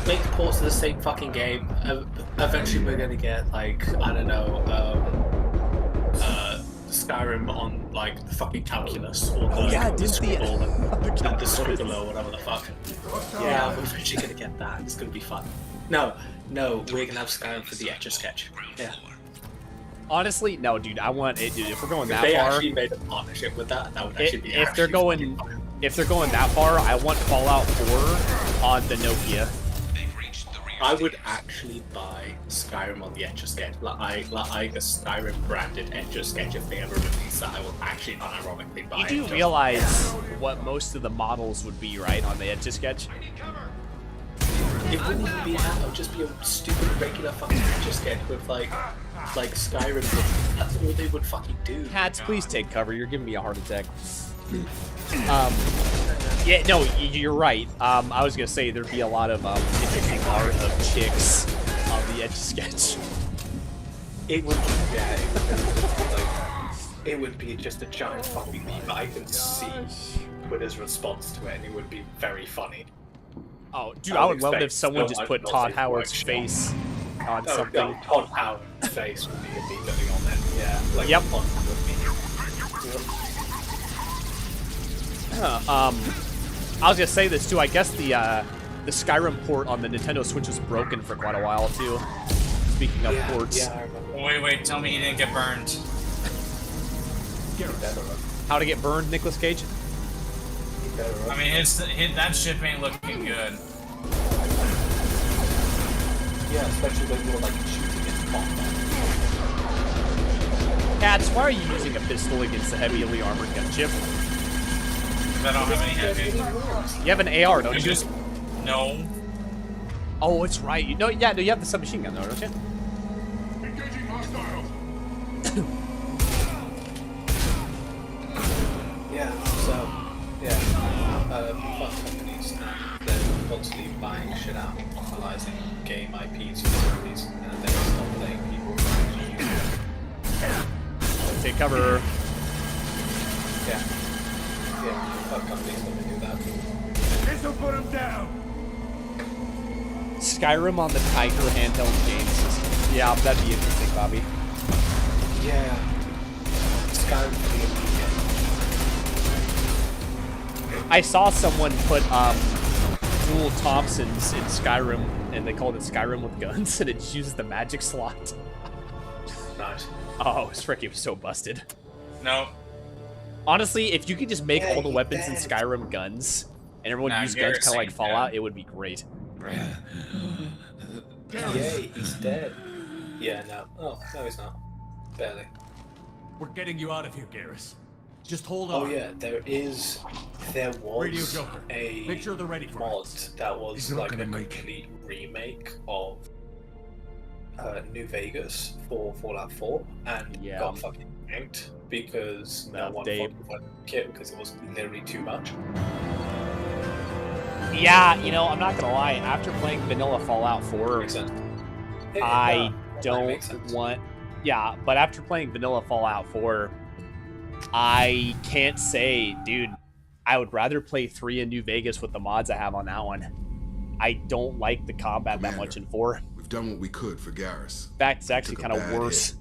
Speaker 21: Make the ports of the same fucking game. Eventually, we're gonna get like I don't know, Skyrim on like the fucking calculus or the,
Speaker 1: yeah,
Speaker 21: the
Speaker 1: did
Speaker 21: scribble,
Speaker 1: the
Speaker 21: the scribble or whatever the fuck. Yeah, we're eventually gonna get that. It's gonna be fun. No, we're gonna have Skyrim for the Etch a Sketch. Yeah.
Speaker 1: Honestly, no, dude. I want it, dude. If we're going
Speaker 21: If
Speaker 1: that
Speaker 21: they
Speaker 1: far,
Speaker 21: actually made a partnership with that, that would actually be.
Speaker 1: if they're
Speaker 21: actually
Speaker 1: going,
Speaker 21: fucking fun.
Speaker 1: if they're going that far, I want Fallout 4 on the Nokia.
Speaker 21: I would actually buy Skyrim on the Etch a Sketch, like a Skyrim branded Etch a Sketch if they ever release that. I will actually unironically buy
Speaker 1: You
Speaker 21: it.
Speaker 1: do
Speaker 21: just-
Speaker 1: realize what most of the models would be, right, on the Etch a Sketch?
Speaker 21: It wouldn't even be that. It would just be a stupid regular fucking Etch a Sketch with like Skyrim. That's all they would fucking do.
Speaker 1: Hats, please take cover. You're giving me a heart attack. Yeah, no, you're right. I was gonna say there'd be a lot of interesting art of chicks on the Etch a Sketch.
Speaker 21: It would, yeah. It would be just a giant fucking meme. I can see Twitter's response to it, and it would be very funny.
Speaker 1: Oh, dude, I would love it if
Speaker 21: expect
Speaker 1: someone
Speaker 21: so
Speaker 1: just
Speaker 21: much
Speaker 1: put
Speaker 21: more
Speaker 1: Todd
Speaker 21: safe
Speaker 1: Howard's
Speaker 21: work
Speaker 1: face on
Speaker 21: Oh,
Speaker 1: something.
Speaker 21: no, Todd Howard's face would be immediately on there. Yeah. Like
Speaker 1: Yep.
Speaker 21: Todd Howard meme.
Speaker 1: I was gonna say this too. I guess the Skyrim port on the Nintendo Switch was broken for quite a while too. Speaking of ports,
Speaker 21: Yeah, I remember.
Speaker 2: Wait, tell me he didn't get burned.
Speaker 1: how to get burned, Nicolas Cage?
Speaker 2: I mean, that ship ain't looking good.
Speaker 21: Yeah, especially when you're like shooting his pop.
Speaker 1: Cats, why are you using a pistol against a heavily armored gunship?
Speaker 2: I don't have any heavy.
Speaker 1: You have an AR, don't you?
Speaker 2: No.
Speaker 1: Oh, it's right. You know, yeah, no, you have the submachine gun though, don't you?
Speaker 21: Yeah, so, yeah, fun companies, they're constantly buying shit out, analyzing game IPs for movies, and then stop letting people actually use them.
Speaker 1: Take cover.
Speaker 21: Yeah, fun companies when they do that.
Speaker 9: This'll put him down!
Speaker 1: Skyrim on the Tiger handheld game system. Yeah, that'd be interesting, Bobby.
Speaker 21: Yeah, Skyrim for the Amiga.
Speaker 1: I saw someone put dual Thompsons in Skyrim, and they called it Skyrim with guns, and it just uses the magic slot.
Speaker 21: Nice.
Speaker 1: Oh, it's freaking so busted.
Speaker 2: No.
Speaker 1: Honestly, if you could just make all the weapons in Skyrim guns, and everyone use guns kind of like Fallout, it would be great.
Speaker 21: Yay, he's dead. Yeah, no. Oh, no, he's not. Barely.
Speaker 19: We're getting you out of here, Garrus.
Speaker 12: Just hold on.
Speaker 21: Oh yeah, there was
Speaker 12: Radio Joker.
Speaker 21: a
Speaker 12: Make sure they're ready for
Speaker 21: mod
Speaker 12: us.
Speaker 21: that was
Speaker 12: He's not
Speaker 21: like a
Speaker 12: gonna make it.
Speaker 21: complete remake of New Vegas for Fallout 4, and got fucking yanked because no one fucking wanted to kit because it was literally too much.
Speaker 1: Yeah, you know, I'm not gonna lie. After playing Vanilla Fallout 4, I don't want. Yeah, but after playing Vanilla Fallout 4, I can't say, dude, I would rather play 3 in New Vegas with the mods I have on that one. I don't like the combat that much in 4.
Speaker 15: We've done what we could for Garrus.
Speaker 1: In fact, it's actually
Speaker 15: Took a
Speaker 1: kind of
Speaker 15: bad
Speaker 1: worse.
Speaker 15: hit.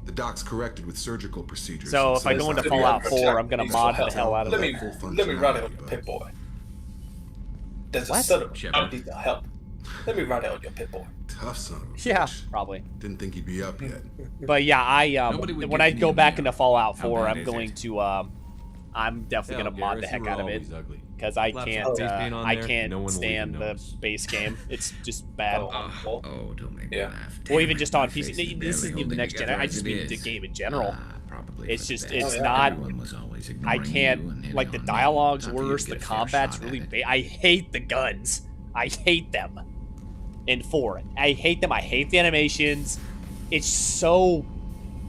Speaker 15: The doc's corrected with surgical procedures.
Speaker 1: So if I go into Fallout 4, I'm gonna mod the hell out of
Speaker 21: Let
Speaker 1: it.
Speaker 21: me run it on your Pip-Boy. There's a son of a need to help. Let me run it on your Pip-Boy.
Speaker 15: Tough son of a bitch.
Speaker 1: Yeah, probably.
Speaker 15: Didn't think he'd be up yet.
Speaker 1: But yeah, when I go back into Fallout
Speaker 15: How
Speaker 1: 4,
Speaker 15: bad
Speaker 1: I'm
Speaker 15: is
Speaker 1: going to I'm definitely
Speaker 7: Hell,
Speaker 1: gonna mod the
Speaker 7: Garrus,
Speaker 1: heck
Speaker 7: you were
Speaker 1: out of it
Speaker 7: always ugly.
Speaker 1: because I
Speaker 7: Slap
Speaker 1: can't
Speaker 7: some face paint on
Speaker 1: I
Speaker 7: there,
Speaker 1: can't
Speaker 7: no one will
Speaker 1: stand
Speaker 7: even
Speaker 1: the
Speaker 7: notice.
Speaker 1: base game. It's just bad.
Speaker 20: Don't make me laugh.
Speaker 1: Well, even just on
Speaker 20: My face
Speaker 1: PC,
Speaker 20: is
Speaker 1: this isn't
Speaker 20: barely
Speaker 1: even the next
Speaker 20: holding
Speaker 1: gen. I
Speaker 20: together
Speaker 1: just
Speaker 20: as
Speaker 1: mean
Speaker 20: it
Speaker 1: the
Speaker 20: is.
Speaker 1: game in general. It's
Speaker 20: for
Speaker 1: just
Speaker 20: the
Speaker 1: it's
Speaker 20: best.
Speaker 1: not.
Speaker 20: Everyone was always
Speaker 1: I
Speaker 20: ignoring you
Speaker 1: can't
Speaker 20: and hitting
Speaker 1: like the
Speaker 20: on me.
Speaker 1: dialogue's
Speaker 20: Not that you'd
Speaker 1: worse.
Speaker 20: get
Speaker 1: The
Speaker 20: a fair
Speaker 1: combat's
Speaker 20: shot
Speaker 1: really
Speaker 20: at it.
Speaker 1: bad. I hate the guns. I hate them. In 4, I hate them. I hate the animations. It's so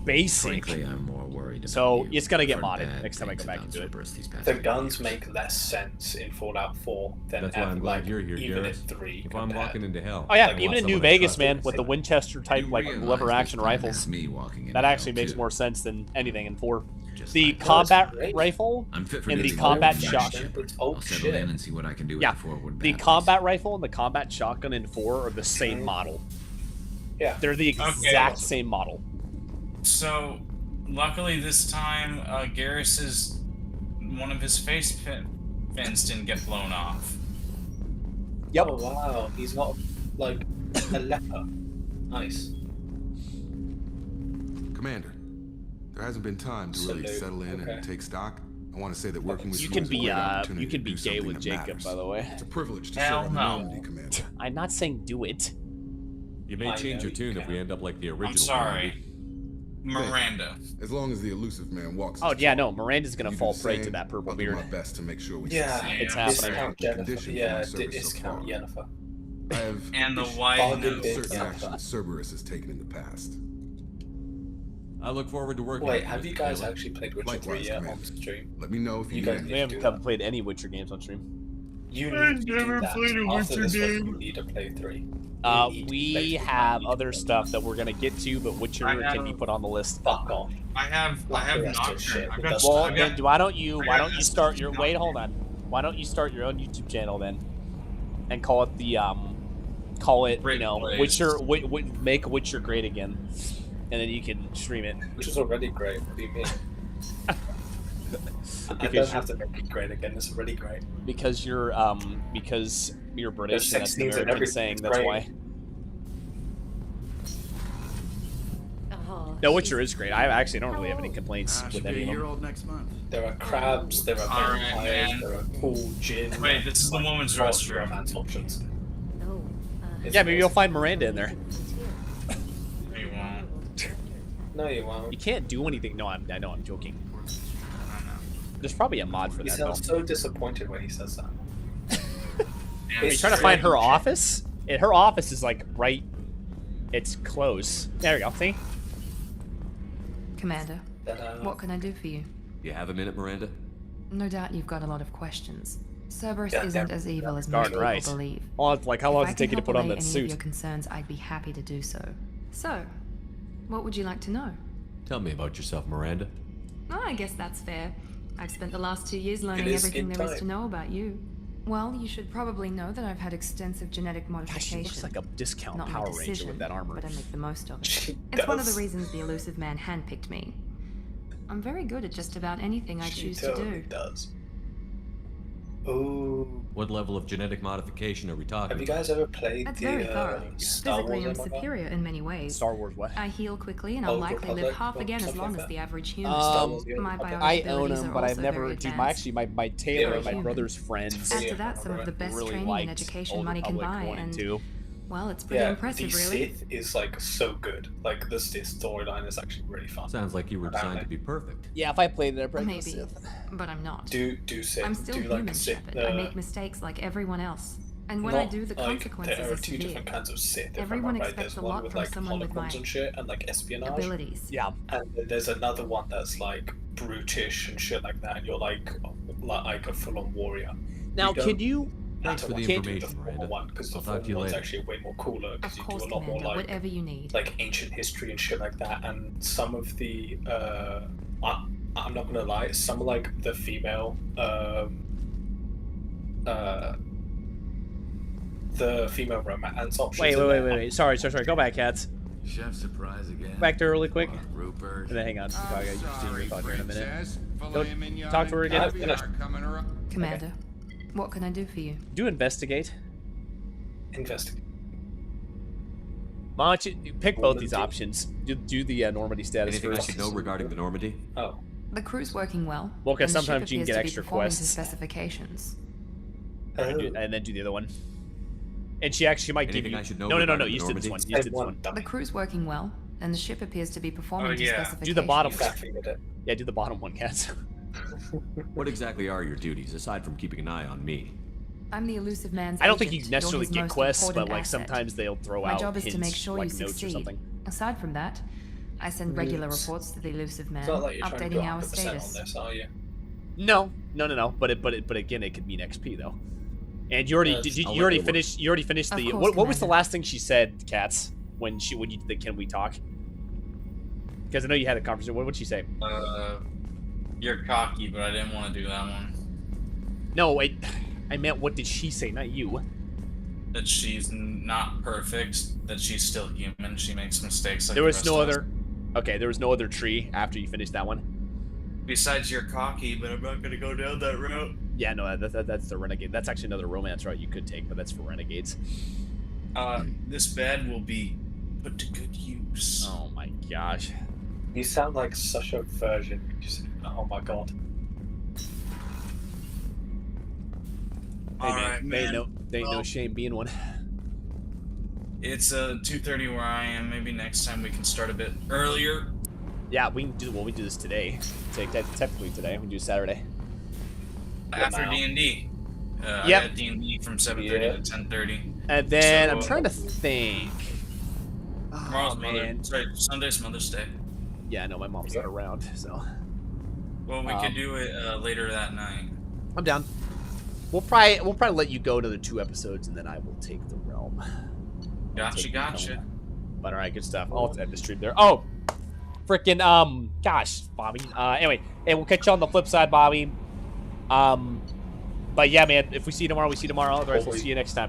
Speaker 1: basic.
Speaker 20: Frankly, I'm more worried about
Speaker 1: So
Speaker 20: you.
Speaker 1: it's gonna get
Speaker 20: For
Speaker 1: modded
Speaker 20: bad
Speaker 1: next time I go
Speaker 20: things
Speaker 1: back
Speaker 20: about
Speaker 1: into it.
Speaker 20: Cerberus these past
Speaker 21: The
Speaker 20: few
Speaker 21: guns
Speaker 20: years.
Speaker 21: make less sense in Fallout 4 than
Speaker 7: That's why I'm glad you're here,
Speaker 21: even in
Speaker 7: Garrus.
Speaker 21: 3.
Speaker 7: If I'm walking into hell,
Speaker 1: Oh yeah,
Speaker 7: I want
Speaker 1: even in New
Speaker 7: someone I
Speaker 1: Vegas,
Speaker 7: trust.
Speaker 1: man, with the Winchester type like
Speaker 20: realize
Speaker 1: lever
Speaker 20: this
Speaker 1: action
Speaker 20: plan
Speaker 1: rifles,
Speaker 20: has me walking into
Speaker 1: that actually
Speaker 20: hell,
Speaker 1: makes
Speaker 20: too.
Speaker 1: more sense than anything in 4.
Speaker 20: Just
Speaker 1: The
Speaker 20: like
Speaker 1: combat
Speaker 21: great.
Speaker 1: rifle
Speaker 20: I'm fit for
Speaker 1: and the
Speaker 20: duty.
Speaker 1: combat
Speaker 20: Next
Speaker 1: shotgun.
Speaker 20: year. I'll settle in and see what I can do with
Speaker 1: Yeah,
Speaker 20: the forward
Speaker 1: the
Speaker 20: batteries.
Speaker 1: combat rifle and the combat shotgun in 4 are the same model.
Speaker 21: Yeah,
Speaker 1: they're the exact same model.
Speaker 2: So, luckily this time, Garrus's one of his face fins didn't get blown off.
Speaker 1: Yep.
Speaker 21: Oh wow, he's not like a leper. Nice.
Speaker 15: Commander, there hasn't been time to really
Speaker 21: Salute.
Speaker 15: settle in
Speaker 21: Okay.
Speaker 15: and take stock. I want to say that working with
Speaker 1: You
Speaker 15: you
Speaker 1: can
Speaker 15: is a
Speaker 1: be
Speaker 15: great opportunity
Speaker 1: you can
Speaker 15: to
Speaker 1: be
Speaker 15: do
Speaker 1: gay
Speaker 15: something
Speaker 1: with
Speaker 15: that
Speaker 1: Jacob,
Speaker 15: matters.
Speaker 1: by the way.
Speaker 15: It's a privilege to
Speaker 2: Hell
Speaker 15: serve in
Speaker 2: no.
Speaker 15: Normandy, Commander.
Speaker 1: I'm not saying do it.
Speaker 7: You may
Speaker 21: I
Speaker 7: change
Speaker 21: know
Speaker 7: your
Speaker 21: you
Speaker 7: tune if we
Speaker 21: can.
Speaker 7: end up like the original.
Speaker 2: I'm sorry. Miranda.
Speaker 15: As long as the elusive man walks.
Speaker 1: Oh
Speaker 15: his
Speaker 1: yeah,
Speaker 15: talk.
Speaker 1: no, Miranda's gonna
Speaker 15: You do
Speaker 1: fall
Speaker 15: the
Speaker 1: prey to
Speaker 15: same,
Speaker 1: that purple
Speaker 15: I'll do
Speaker 1: beard.
Speaker 15: my best to make sure we
Speaker 21: Yeah,
Speaker 15: succeed.
Speaker 1: It's happening.
Speaker 21: Discount
Speaker 15: The
Speaker 21: Jennifer.
Speaker 15: condition for
Speaker 21: Yeah,
Speaker 15: my service so
Speaker 21: discount
Speaker 15: far.
Speaker 21: Jennifer.
Speaker 15: I have
Speaker 2: And the
Speaker 15: issued
Speaker 2: white
Speaker 21: Bargain
Speaker 2: nose.
Speaker 21: bin
Speaker 15: certain
Speaker 21: Jennifer.
Speaker 15: actions Cerberus has taken in the past.
Speaker 7: I look forward to working.
Speaker 21: Wait,
Speaker 7: with
Speaker 21: have
Speaker 7: Mr.
Speaker 21: you guys
Speaker 7: Taylor.
Speaker 21: actually played Witcher
Speaker 15: Likewise,
Speaker 21: 3 yet on
Speaker 15: Commander.
Speaker 21: stream?
Speaker 15: Let me know if you,
Speaker 21: You
Speaker 15: need
Speaker 21: guys
Speaker 15: anything.
Speaker 1: We haven't played any Witcher games on stream.
Speaker 21: You need to do that. After this one, you need to play 3.
Speaker 1: We have other stuff that we're gonna get to, but Witcher
Speaker 2: I have-
Speaker 1: can be put on the list.
Speaker 21: Fuck off.
Speaker 2: I have
Speaker 21: the rest of
Speaker 2: Nocturne.
Speaker 21: shit.
Speaker 2: I've got,
Speaker 1: Well,
Speaker 2: I've got,
Speaker 1: then why don't you
Speaker 2: got
Speaker 1: start your
Speaker 2: Nocturne.
Speaker 1: hold on. Why don't you start your own YouTube channel then, and call it the
Speaker 2: Great Plays.
Speaker 1: Witcher make Witcher great again, and then you can stream it.
Speaker 21: Which is already great. What do you mean? I don't have to make it great again. It's already great.
Speaker 1: Because you're British
Speaker 21: There's
Speaker 1: and that's
Speaker 21: sex
Speaker 1: an
Speaker 21: scenes and
Speaker 1: American
Speaker 21: everything.
Speaker 1: saying.
Speaker 21: It's
Speaker 1: That's
Speaker 21: great.
Speaker 1: why.
Speaker 6: Oh,
Speaker 1: No, Witcher is great. I actually don't really have any complaints with any of them.
Speaker 12: old next month.
Speaker 21: There are crabs. There are
Speaker 2: Alright,
Speaker 21: vampires.
Speaker 2: man.
Speaker 21: There are cool gin.
Speaker 2: Wait, this is the woman's
Speaker 21: lots of
Speaker 2: restroom.
Speaker 21: romance options.
Speaker 6: no.
Speaker 21: It's
Speaker 1: Yeah, maybe you'll find Miranda in there.
Speaker 2: No, you won't.
Speaker 21: No, you won't.
Speaker 1: You can't do anything. No, I know. I'm joking. There's probably a mod for
Speaker 21: He
Speaker 1: that though.
Speaker 21: sounds so disappointed when he says that.
Speaker 1: Are you trying to find her office? Her office is like right. It's close. There we go. See?
Speaker 11: Commander, what can I do for you?
Speaker 7: You have a minute, Miranda?
Speaker 11: No doubt you've got a lot of questions. Cerberus
Speaker 21: Yeah,
Speaker 11: isn't
Speaker 21: yeah.
Speaker 11: as evil as
Speaker 1: Darn
Speaker 11: most people
Speaker 1: right.
Speaker 11: believe.
Speaker 1: Well, it's like how long
Speaker 11: If
Speaker 1: does
Speaker 11: I
Speaker 1: it take you to
Speaker 11: can
Speaker 1: put on
Speaker 11: help
Speaker 1: that
Speaker 11: allay any of
Speaker 1: suit?
Speaker 11: your concerns, I'd be happy to do so. So, what would you like to know?
Speaker 7: Tell me about yourself, Miranda.
Speaker 11: Oh, I guess that's fair. I've spent the last 2 years learning
Speaker 21: is
Speaker 11: everything
Speaker 21: in
Speaker 11: there is
Speaker 21: time.
Speaker 11: to know about you. Well, you should probably know that I've had extensive genetic
Speaker 1: Gosh,
Speaker 11: modification.
Speaker 1: she looks like a discount
Speaker 11: Not my
Speaker 1: Power Ranger
Speaker 11: decision,
Speaker 1: with that armor.
Speaker 11: but I make the most of it.
Speaker 21: She
Speaker 11: It's one of
Speaker 21: does.
Speaker 11: the reasons the elusive man handpicked me. I'm very good at just about anything I
Speaker 21: She
Speaker 11: choose to
Speaker 21: totally
Speaker 11: do.
Speaker 21: does. Ooh.
Speaker 7: What level of genetic modification are we talking
Speaker 21: Have you
Speaker 7: about?
Speaker 21: guys ever played
Speaker 11: That's
Speaker 21: the
Speaker 11: very thorough.
Speaker 21: Star
Speaker 11: Physically,
Speaker 21: Wars
Speaker 11: I'm
Speaker 21: MMO?
Speaker 11: superior in many ways.
Speaker 1: Star Wars what?
Speaker 11: I heal quickly, and I'll
Speaker 21: Old
Speaker 11: likely live
Speaker 21: Republic,
Speaker 11: half again as
Speaker 21: stuff
Speaker 11: long
Speaker 21: like
Speaker 11: as
Speaker 21: that.
Speaker 11: the average human. My
Speaker 1: I
Speaker 11: biology
Speaker 1: own
Speaker 11: abilities
Speaker 1: them,
Speaker 11: are
Speaker 1: but I've
Speaker 11: also
Speaker 1: never.
Speaker 11: very
Speaker 1: Dude,
Speaker 11: advanced.
Speaker 1: my Taylor,
Speaker 11: Very
Speaker 1: my
Speaker 11: human.
Speaker 1: brother's friends,
Speaker 11: Add to that some of the best
Speaker 1: really
Speaker 11: training
Speaker 1: liked
Speaker 11: and education
Speaker 1: Old
Speaker 11: money can
Speaker 1: Republic
Speaker 11: buy,
Speaker 1: 1 and
Speaker 11: and
Speaker 1: 2.
Speaker 11: Well, it's pretty impressive,
Speaker 21: the
Speaker 11: really.
Speaker 21: Sith is like so good. Like the Sith storyline is actually really fun.
Speaker 7: Sounds like you were designed to be perfect.
Speaker 1: Yeah, if I played it, I'd probably
Speaker 11: Maybe,
Speaker 1: Sith.
Speaker 11: but I'm not.
Speaker 21: Do Sith.
Speaker 11: I'm still
Speaker 21: do
Speaker 11: human,
Speaker 21: like a Sith.
Speaker 11: Shepard. I make mistakes like everyone else. And when I do, the consequences
Speaker 21: there are
Speaker 11: are
Speaker 21: two
Speaker 11: severe.
Speaker 21: different kinds of Sith.
Speaker 11: Everyone
Speaker 21: right.
Speaker 11: expects
Speaker 21: There's
Speaker 11: a
Speaker 21: one
Speaker 11: lot
Speaker 21: with
Speaker 11: from
Speaker 21: like
Speaker 11: someone with
Speaker 21: holograms
Speaker 11: my
Speaker 21: and shit and like espionage.
Speaker 11: abilities.
Speaker 1: Yeah.
Speaker 21: And there's another one that's like brutish and shit like that, and you're like a full-on warrior.
Speaker 1: Now, can you?
Speaker 7: Thanks for the information, Miranda.
Speaker 21: Because the
Speaker 7: I'll talk to you
Speaker 21: former one's
Speaker 7: later.
Speaker 21: actually way more cooler because you do
Speaker 11: course,
Speaker 21: a lot more
Speaker 11: Commander,
Speaker 21: like
Speaker 11: whatever you need.
Speaker 21: like ancient history and shit like that. And some of the I'm not gonna lie, some of like the female romance options.
Speaker 1: Wait. Sorry. Go back, cats.
Speaker 4: Chef surprise again.
Speaker 1: Back to her really quick.
Speaker 4: Rupert.
Speaker 1: And then hang on. I got you talk here in a minute.
Speaker 9: Filet
Speaker 1: Go
Speaker 9: mignon
Speaker 1: talk to her again.
Speaker 9: and caviar coming around.
Speaker 11: Commander, what can I do for you?
Speaker 1: Do investigate.
Speaker 21: Investigate.
Speaker 1: Why don't you pick both these options? Do the Normandy status
Speaker 7: Anything I
Speaker 1: first.
Speaker 7: should know regarding the Normandy?
Speaker 21: Oh.
Speaker 11: The crew's working well.
Speaker 1: Well, 'cause
Speaker 11: and the ship
Speaker 1: sometimes you can
Speaker 11: appears
Speaker 1: get
Speaker 11: to be
Speaker 1: extra
Speaker 11: performing to
Speaker 1: quests.
Speaker 11: specifications.
Speaker 1: And then do the other one. And she actually might give
Speaker 7: Anything
Speaker 1: you.
Speaker 7: I should know
Speaker 1: No.
Speaker 7: regarding
Speaker 1: You
Speaker 7: the
Speaker 1: did this one.
Speaker 7: Normandy?
Speaker 1: You did this one.
Speaker 11: The crew's working well, and the ship appears to be performing to specifications.
Speaker 1: Do the bottom.
Speaker 21: Exactly.
Speaker 1: Yeah, do the bottom one, cats.
Speaker 7: What exactly are your duties aside from keeping an eye on me?
Speaker 11: I'm the elusive man's
Speaker 1: I don't think you
Speaker 11: agent.
Speaker 1: necessarily
Speaker 11: You're his
Speaker 1: get
Speaker 11: most
Speaker 1: quests, but
Speaker 11: important
Speaker 1: like
Speaker 11: asset.
Speaker 1: sometimes they'll throw
Speaker 11: My
Speaker 1: out
Speaker 11: job is
Speaker 1: hints,
Speaker 11: to make sure
Speaker 1: like
Speaker 11: you
Speaker 1: notes or
Speaker 11: succeed.
Speaker 1: something.
Speaker 11: Aside from that, I send regular reports to the elusive man,
Speaker 21: It's not like you're trying to go
Speaker 11: updating our
Speaker 21: 100%
Speaker 11: status.
Speaker 21: on this, are you?
Speaker 1: No. But again, it could mean XP though. And you already
Speaker 21: I'll
Speaker 1: you already
Speaker 21: let it
Speaker 1: finished. You already finished
Speaker 11: Of
Speaker 1: the.
Speaker 11: course,
Speaker 1: What was the
Speaker 11: Commander.
Speaker 1: last thing she said, cats? When you did the Can We Talk? Because I know you had a conversation. What would she say?
Speaker 2: You're cocky, but I didn't want to do that one.
Speaker 1: No, I meant what did she say, not you.
Speaker 2: That she's not perfect, that she's still human, she makes mistakes like
Speaker 1: There
Speaker 2: the
Speaker 1: was
Speaker 2: rest
Speaker 1: no
Speaker 2: of us.
Speaker 1: other. Okay, there was no other tree after you finished that one.
Speaker 2: Besides, you're cocky, but I'm not gonna go down that route.
Speaker 1: Yeah, no, that's the renegade. That's actually another romance route you could take, but that's for renegades.
Speaker 2: This bed will be put to good use.
Speaker 1: Oh my gosh.
Speaker 21: You sound like such a virgin. Oh my god.
Speaker 1: Hey,
Speaker 2: Alright, man.
Speaker 1: They ain't no shame being one.
Speaker 2: It's 2:30 where I am. Maybe next time we can start a bit earlier.
Speaker 1: Yeah, we can do. Well, we do this today. Technically today. We do Saturday.
Speaker 2: After D&D.
Speaker 1: Yep.
Speaker 2: I got D&D from 7:30 to 10:30.
Speaker 1: And then
Speaker 2: So,
Speaker 1: I'm trying to think.
Speaker 2: Tomorrow's
Speaker 1: man.
Speaker 2: Sunday's Mother's Day.
Speaker 1: Yeah, no, my mom's not around, so.
Speaker 2: Well, we could do it later that night.
Speaker 1: I'm down. We'll probably let you go another 2 episodes, and then I will take the realm.
Speaker 2: Gotcha.
Speaker 1: But all right, good stuff. I'll end the stream there. Oh, freaking gosh, Bobby. Anyway, and we'll catch you on the flip side, Bobby. But yeah, man, if we see you tomorrow, we see you tomorrow. Otherwise, we'll see you next time.